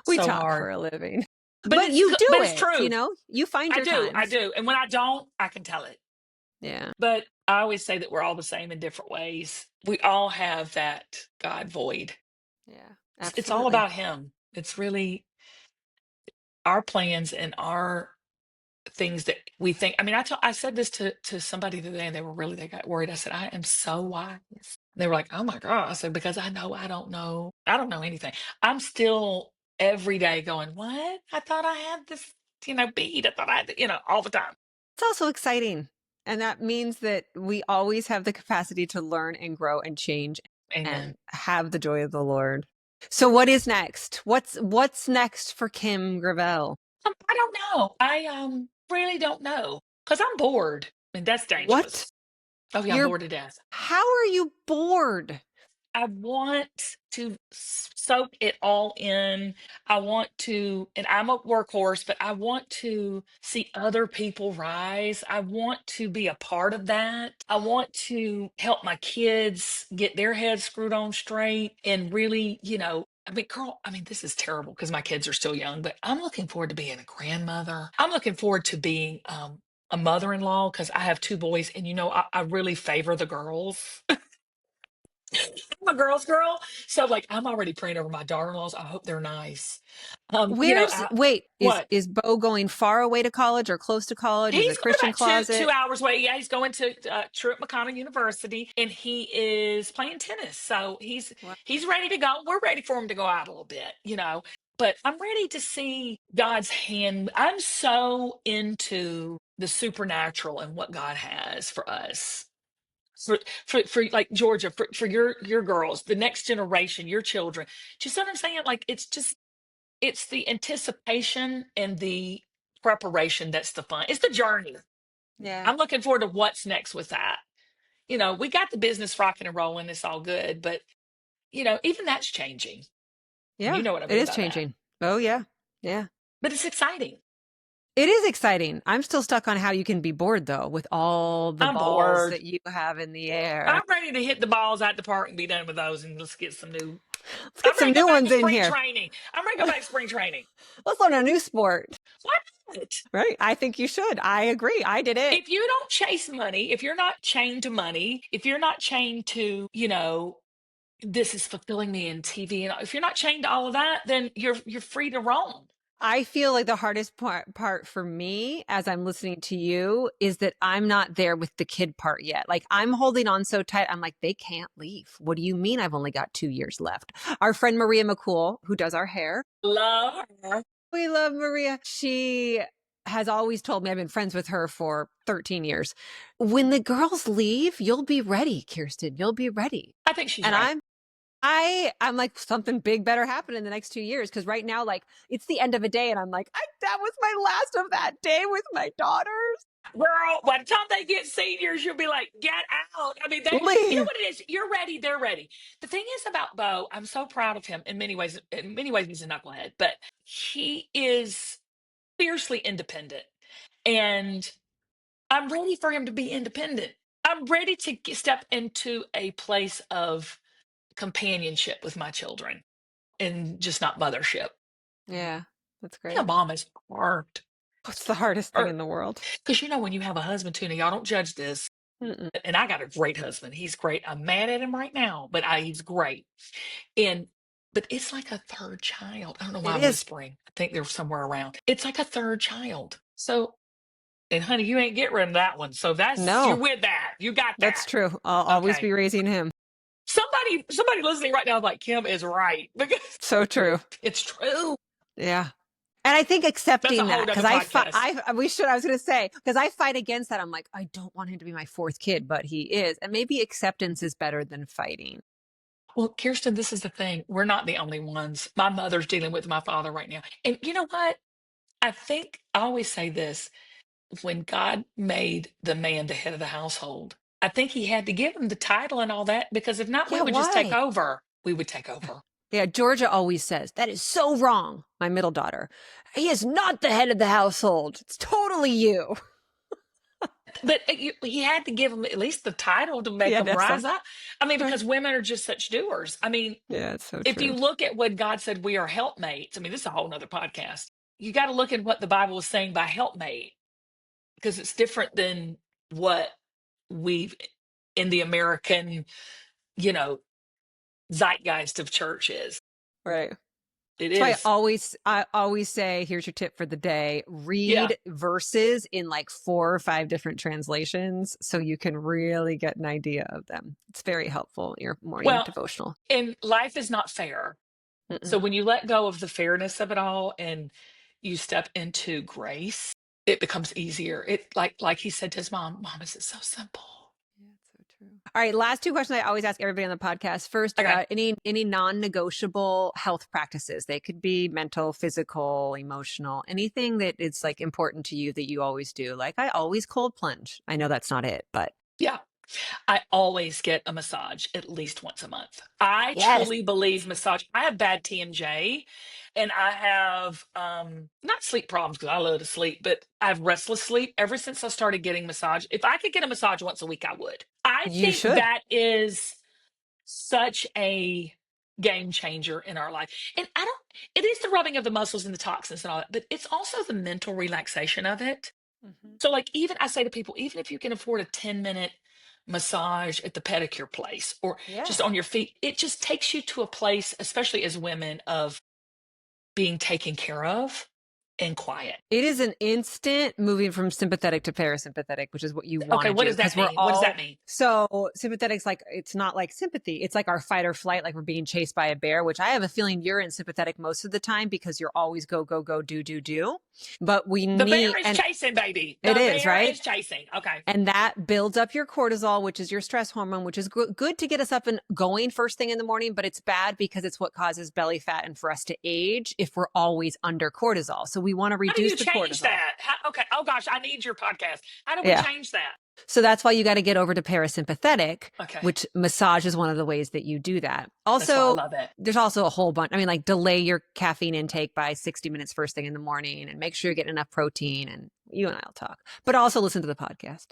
B: We talk hard for a living. But you do it. It's true. You know, you find your times.
A: I do. And when I don't, I can tell it.
B: Yeah.
A: But I always say that we're all the same in different ways. We all have that God void.
B: Yeah. Absolutely.
A: It's all about him. It's really our plans and our things that we think. I mean, I said this to somebody today, and they got worried. I said, I am so wise. They were like, oh my God. I said, because I don't know anything. I'm still every day going, what? I thought I had this, bead. I thought I had, all the time.
B: It's also exciting. And that means that we always have the capacity to learn and grow and change.
A: Amen.
B: And have the joy of the Lord. So what is next? What's next for Kim Gravel?
A: I don't know. I really don't know, because I'm bored. And that's dangerous.
B: What?
A: Oh yeah, I'm bored to death.
B: How are you bored?
A: I want to soak it all in. I want to, and I'm a workhorse, but I want to see other people rise. I want to be a part of that. I want to help my kids get their heads screwed on straight and really, I mean, girl, I mean, this is terrible because my kids are still young, but I'm looking forward to being a grandmother. I'm looking forward to being a mother-in-law because I have two boys, and I really favor the girls. I'm a girl's girl, so like I'm already praying over my daughter-in-laws. I hope they're nice.
B: Wait,
A: What?
B: is Bo going far away to college or close to college? Is it
A: He's going
B: Christian
A: about two
B: closet?
A: hours away. Yeah, he's going to Truett McConnell University, and he is playing tennis. So
B: What?
A: he's ready to go. We're ready for him to go out a little bit. But I'm ready to see God's hand. I'm so into the supernatural and what God has for us. For like Georgia, for your girls, the next generation, your children. Do you see what I'm saying? Like it's the anticipation and the preparation that's the fun. It's the journey.
B: Yeah.
A: I'm looking forward to what's next with that. We got the business rocking and rolling. It's all good, but even that's changing. And you
B: Yeah,
A: know what I
B: it
A: mean
B: is
A: by that.
B: changing. Oh yeah. Yeah.
A: But it's exciting.
B: It is exciting. I'm still stuck on how you can be bored though with all the
A: I'm
B: balls
A: bored.
B: that you have in the air.
A: I'm ready to hit the balls out the park and be done with those and let's get some new.
B: Let's
A: I'm
B: get
A: ready
B: some
A: to go
B: new
A: back
B: ones
A: to
B: in
A: spring
B: here.
A: training. I'm ready to go back to spring training.
B: Let's learn a new sport.
A: What?
B: Right? I think you should. I agree. I did it.
A: If you don't chase money, if you're not chained to money, if you're not chained to, this is fulfilling me in TV, and if you're not chained to all of that, then you're free to roam.
B: I feel like the hardest part for me as I'm listening to you is that I'm not there with the kid part yet. Like I'm holding on so tight. I'm like, they can't leave. What do you mean I've only got 2 years left? Our friend Maria McCool, who does our hair.
A: Love her.
B: We love Maria. She has always told me, I've been friends with her for 13 years. When the girls leave, you'll be ready, Kirsten. You'll be ready.
A: I think she's
B: And
A: right.
B: I'm like, something big better happen in the next 2 years. Cause right now, like it's the end of a day and I'm like, that was my last of that day with my daughters.
A: Girl, by the time they get seniors, you'll be like, get out. I mean, you know
B: Leave.
A: what it is? You're ready. They're ready. The thing is about Bo, I'm so proud of him in many ways. In many ways, he's a knucklehead, but he is fiercely independent. And I'm ready for him to be independent. I'm ready to step into a place of companionship with my children and just not mothership.
B: Yeah, that's
A: Being a
B: great.
A: mom is hard.
B: What's the hardest thing in the world?
A: Because when you have a husband too, now y'all don't judge this.
B: Mm-mm.
A: And I got a great husband. He's great. I'm mad at him right now, but he's great. And but it's like a third child. I don't know why
B: It
A: I'm
B: is.
A: whispering. I think they're somewhere around. It's like a third child. So, and honey, you ain't get rid of that one. So you're
B: No,
A: with that. You got
B: that's
A: that.
B: true. I'll always
A: Okay.
B: be raising him.
A: Somebody listening right now is like, Kim is right. Because
B: So true.
A: it's true.
B: Yeah. And I think
A: That's a
B: accepting
A: whole
B: that, because
A: nother podcast.
B: I was going to say, because I fight against that. I'm like, I don't want him to be my fourth kid, but he is. And maybe acceptance is better than fighting.
A: Well, Kirsten, this is the thing. We're not the only ones. My mother's dealing with my father right now. And you know what? I always say this, when God made the man the head of the household, I think he had to give him the title and all that, because if not, we
B: Yeah,
A: would just take
B: why?
A: over. We would take over.
B: Yeah, Georgia always says, that is so wrong. My middle daughter. He is not the head of the household. It's totally you.
A: But he had to give him at least the title to make
B: Yeah,
A: them
B: that's
A: rise
B: right.
A: up. I mean, because women are just such doers. I mean,
B: Yeah, it's so
A: if you
B: true.
A: look at what God said, we are helpmates. I mean, this is a whole nother podcast. You got to look at what the Bible is saying by helpmate, because it's different than what we've in the American, you know, zeitgeist of church is.
B: Right.
A: It
B: That's why
A: is.
B: I always say, here's your tip for the day.
A: Yeah.
B: Read verses in like 4 or 5 different translations so you can really get an idea of them. It's very helpful in your morning
A: Well,
B: devotional.
A: and life is not fair.
B: Mm-mm.
A: So when you let go of the fairness of it all and you step into grace, it becomes easier. It like he said to his mom, is it so simple?
B: Yeah, it's so true. All right, last 2 questions I always ask everybody on the podcast. First,
A: Okay.
B: any non-negotiable health practices? They could be mental, physical, emotional, anything that is like important to you that you always do. Like I always cold plunge. I know that's not it, but
A: Yeah. I always get a massage at least once a month. I
B: yes,
A: truly believe massage. I have bad TMJ and I have not sleep problems because I love to sleep, but I have restless sleep ever since I started getting massage. If I could get a massage once a week, I would. I
B: you
A: think
B: should.
A: that is such a game changer in our life. And it is the rubbing of the muscles and the toxins and all that, but it's also the mental relaxation of it.
B: Mhm.
A: So, like, even I say to people, even if you can afford a 10-minute massage at the pedicure place or just
B: Yeah.
A: on your feet, it just takes you to a place, especially as women, of being taken care of and quiet.
B: It is an instant moving from sympathetic to parasympathetic, which is what you want
A: Okay,
B: to
A: what
B: do
A: does that
B: because we're
A: mean? What does that
B: all
A: mean?
B: so sympathetic's like it's not like sympathy. It's like our fight or flight, like we're being chased by a bear, which I have a feeling you're in sympathetic most of the time because you're always go, go, go, do, do, do. But we
A: The
B: need,
A: bear is
B: and
A: chasing, baby.
B: it
A: The
B: is,
A: bear
B: right?
A: is chasing. Okay.
B: And that builds up your cortisol, which is your stress hormone, which is good to get us up and going first thing in the morning. But it's bad because it's what causes belly fat and for us to age if we're always under cortisol. So we want to
A: How do
B: reduce
A: you
B: the
A: change
B: cortisol.
A: that? Okay. Oh gosh, I need your podcast. How do we
B: Yeah.
A: change that?
B: So that's why you got to get over to parasympathetic,
A: Okay.
B: which massage is one of the ways that you do that.
A: That's why I
B: Also,
A: love it.
B: there's also a whole bunch. I mean, like delay your caffeine intake by 60 minutes first thing in the morning and make sure you're getting enough protein. And you and I'll talk, but also listen to the podcast.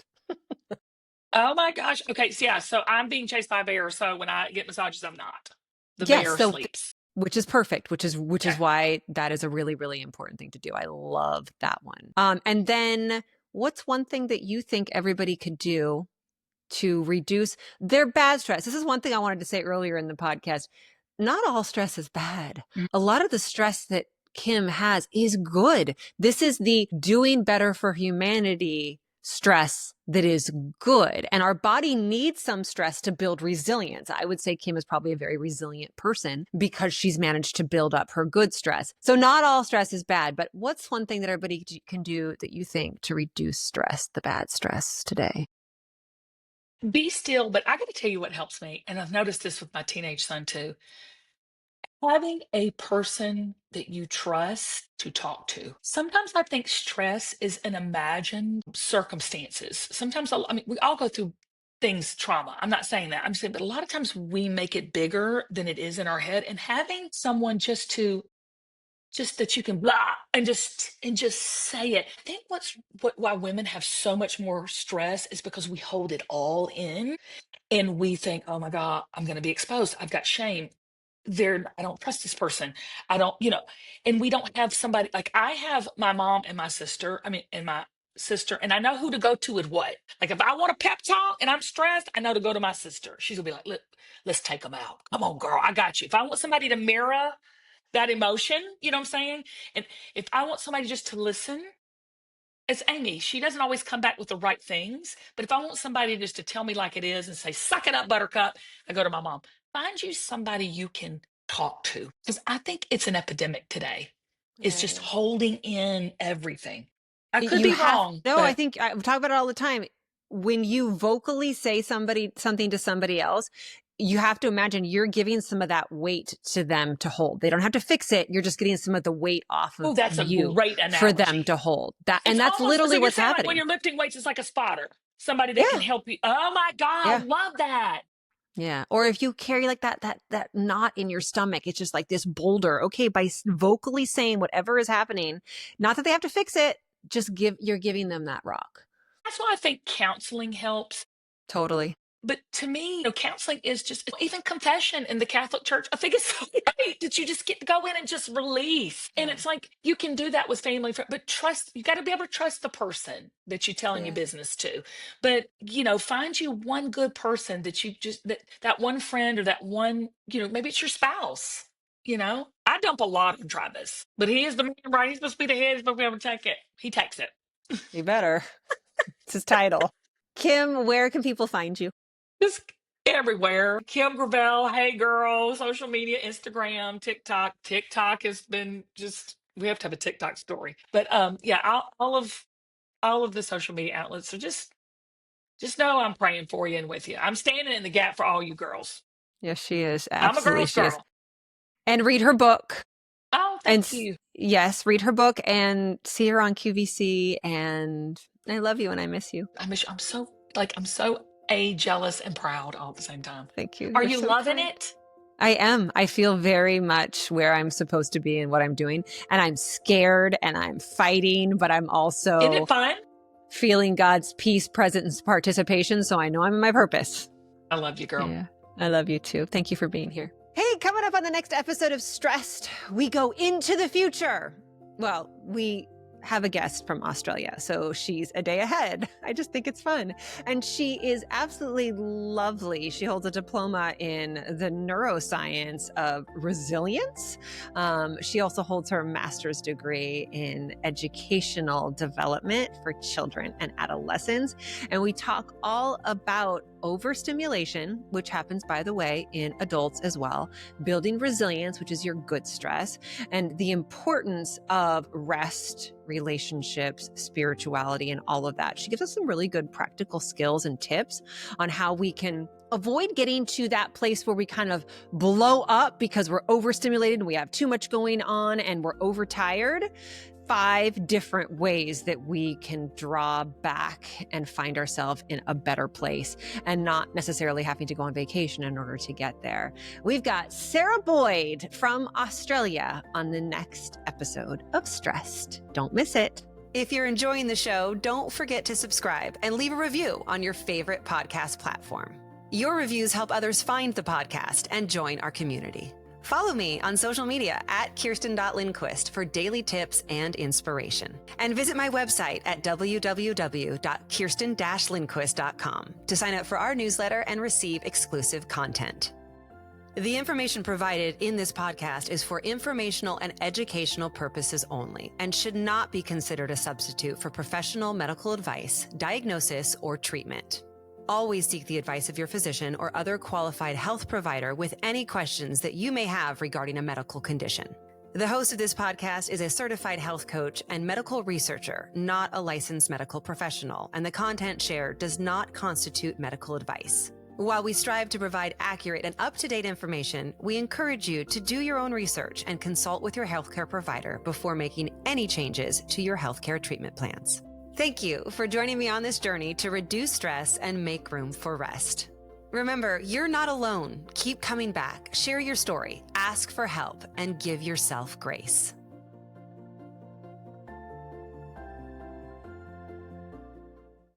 A: Oh my gosh. Okay. So yeah. So I'm being chased by a bear. So when I get massages, I'm not. The
B: Yes.
A: bear
B: So
A: sleeps.
B: which is perfect, which is
A: Okay.
B: why that is a really, really important thing to do. I love that one. And then what's one thing that you think everybody could do to reduce their bad stress? This is one thing I wanted to say earlier in the podcast. Not all stress is bad.
A: Mm.
B: A lot of the stress that Kim has is good. This is the doing better for humanity stress that is good. And our body needs some stress to build resilience. I would say Kim is probably a very resilient person because she's managed to build up her good stress. So not all stress is bad, but what's one thing that everybody can do that you think to reduce stress, the bad stress today?
A: Be still. But I got to tell you what helps me. And I've noticed this with my teenage son too. Having a person that you trust to talk to. Sometimes I think stress is an imagined circumstances. Sometimes, I mean, we all go through things, trauma. I'm not saying that. I'm saying, but a lot of times we make it bigger than it is in our head. And having someone just that you can blah and just say it. I think why women have so much more stress is because we hold it all in and we think, oh my God, I'm going to be exposed. I've got shame. I don't trust this person. I don't, and we don't have somebody like I have my mom and my sister. I mean, and my sister, and I know who to go to with what. Like if I want a pep talk and I'm stressed, I know to go to my sister. She's gonna be like, let's take them out. Come on, girl, I got you. If I want somebody to mirror that emotion, you know what I'm saying? And if I want somebody just to listen, it's Amy. She doesn't always come back with the right things. But if I want somebody just to tell me like it is and say, suck it up, buttercup, I go to my mom. Find you somebody you can talk to. Because I think it's an epidemic today. It's just
B: Right.
A: holding in everything. I could
B: You
A: be
B: have,
A: wrong,
B: no, I
A: but
B: think we talk about it all the time. When you vocally say something to somebody else, you have to imagine you're giving some of that weight to them to hold. They don't have to fix it. You're just getting some of the weight off
A: oh,
B: of
A: that's a
B: you
A: great
B: for them
A: analogy.
B: to hold. That, and
A: It's
B: that's
A: almost so
B: literally
A: you're
B: what's
A: saying like when
B: happening.
A: you're lifting weights, it's like a spotter, somebody that can
B: Yeah.
A: help you. Oh my
B: Yeah.
A: God, love that.
B: Yeah. Or if you carry like that knot in your stomach, it's just like this boulder. Okay. By vocally saying whatever is happening, not that they have to fix it, you're giving them that rock.
A: That's why I think counseling helps.
B: Totally.
A: But to me, counseling is just even confession in the Catholic Church. I think it's so great that you just get to go in and just release. And
B: Yeah.
A: it's like you can do that with family, but trust, you got to be able to trust the person that you're telling your
B: Yeah.
A: business to. But, find you one good person that you just, that one friend or that one, maybe it's your spouse. I dump a lot on Travis, but he is the man, right? He's supposed to be the head. He's supposed to be able to take it. He takes it.
B: You better. It's his title. Kim, where can people find you?
A: Just everywhere. Kim Gravel, hey girl, social media, Instagram, TikTok. TikTok has been we have to have a TikTok story. But yeah, all of the social media outlets. So just know I'm praying for you and with you. I'm standing in the gap for all you girls.
B: Yes, she is.
A: I'm a
B: Absolutely,
A: girl's
B: she is.
A: girl.
B: And read her book.
A: Oh,
B: And
A: thank you.
B: yes, read her book and see her on QVC. And I love you and I miss you.
A: I'm so jealous and proud all at the same time.
B: Thank you.
A: Are
B: You're
A: you
B: so
A: loving
B: kind.
A: it?
B: I am. I feel very much where I'm supposed to be and what I'm doing. And I'm scared and I'm fighting, but I'm
A: Isn't
B: also
A: it fun?
B: feeling God's peace, presence, participation. So I know I'm in my purpose.
A: I love you, girl.
B: Yeah. I love you too. Thank you for being here. Hey, coming up on the next episode of StRest, we go into the future. Well, we have a guest from Australia, so she's a day ahead. I just think it's fun. And she is absolutely lovely. She holds a diploma in the neuroscience of resilience. She also holds her master's degree in educational development for children and adolescents. And we talk all about overstimulation, which happens, by the way, in adults as well, building resilience, which is your good stress, and the importance of rest, relationships, spirituality, and all of that. She gives us some really good practical skills and tips on how we can avoid getting to that place where we kind of blow up because we're overstimulated and we have too much going on and we're overtired. 5 different ways that we can draw back and find ourselves in a better place and not necessarily having to go on vacation in order to get there. We've got Sarah Boyd from Australia on the next episode of StRest. Don't miss it. If you're enjoying the show, don't forget to subscribe and leave a review on your favorite podcast platform. Your reviews help others find the podcast and join our community. Follow me on social media at Kerstin.Lindquist for daily tips and inspiration. And visit my website at www.kirsten-lindquist.com to sign up for our newsletter and receive exclusive content. The information provided in this podcast is for informational and educational purposes only and should not be considered a substitute for professional medical advice, diagnosis, or treatment. Always seek the advice of your physician or other qualified health provider with any questions that you may have regarding a medical condition. The host of this podcast is a certified health coach and medical researcher, not a licensed medical professional, and the content shared does not constitute medical advice. While we strive to provide accurate and up-to-date information, we encourage you to do your own research and consult with your healthcare provider before making any changes to your healthcare treatment plans. Thank you for joining me on this journey to reduce stress and make room for rest. Remember, you're not alone. Keep coming back, share your story, ask for help, and give yourself grace.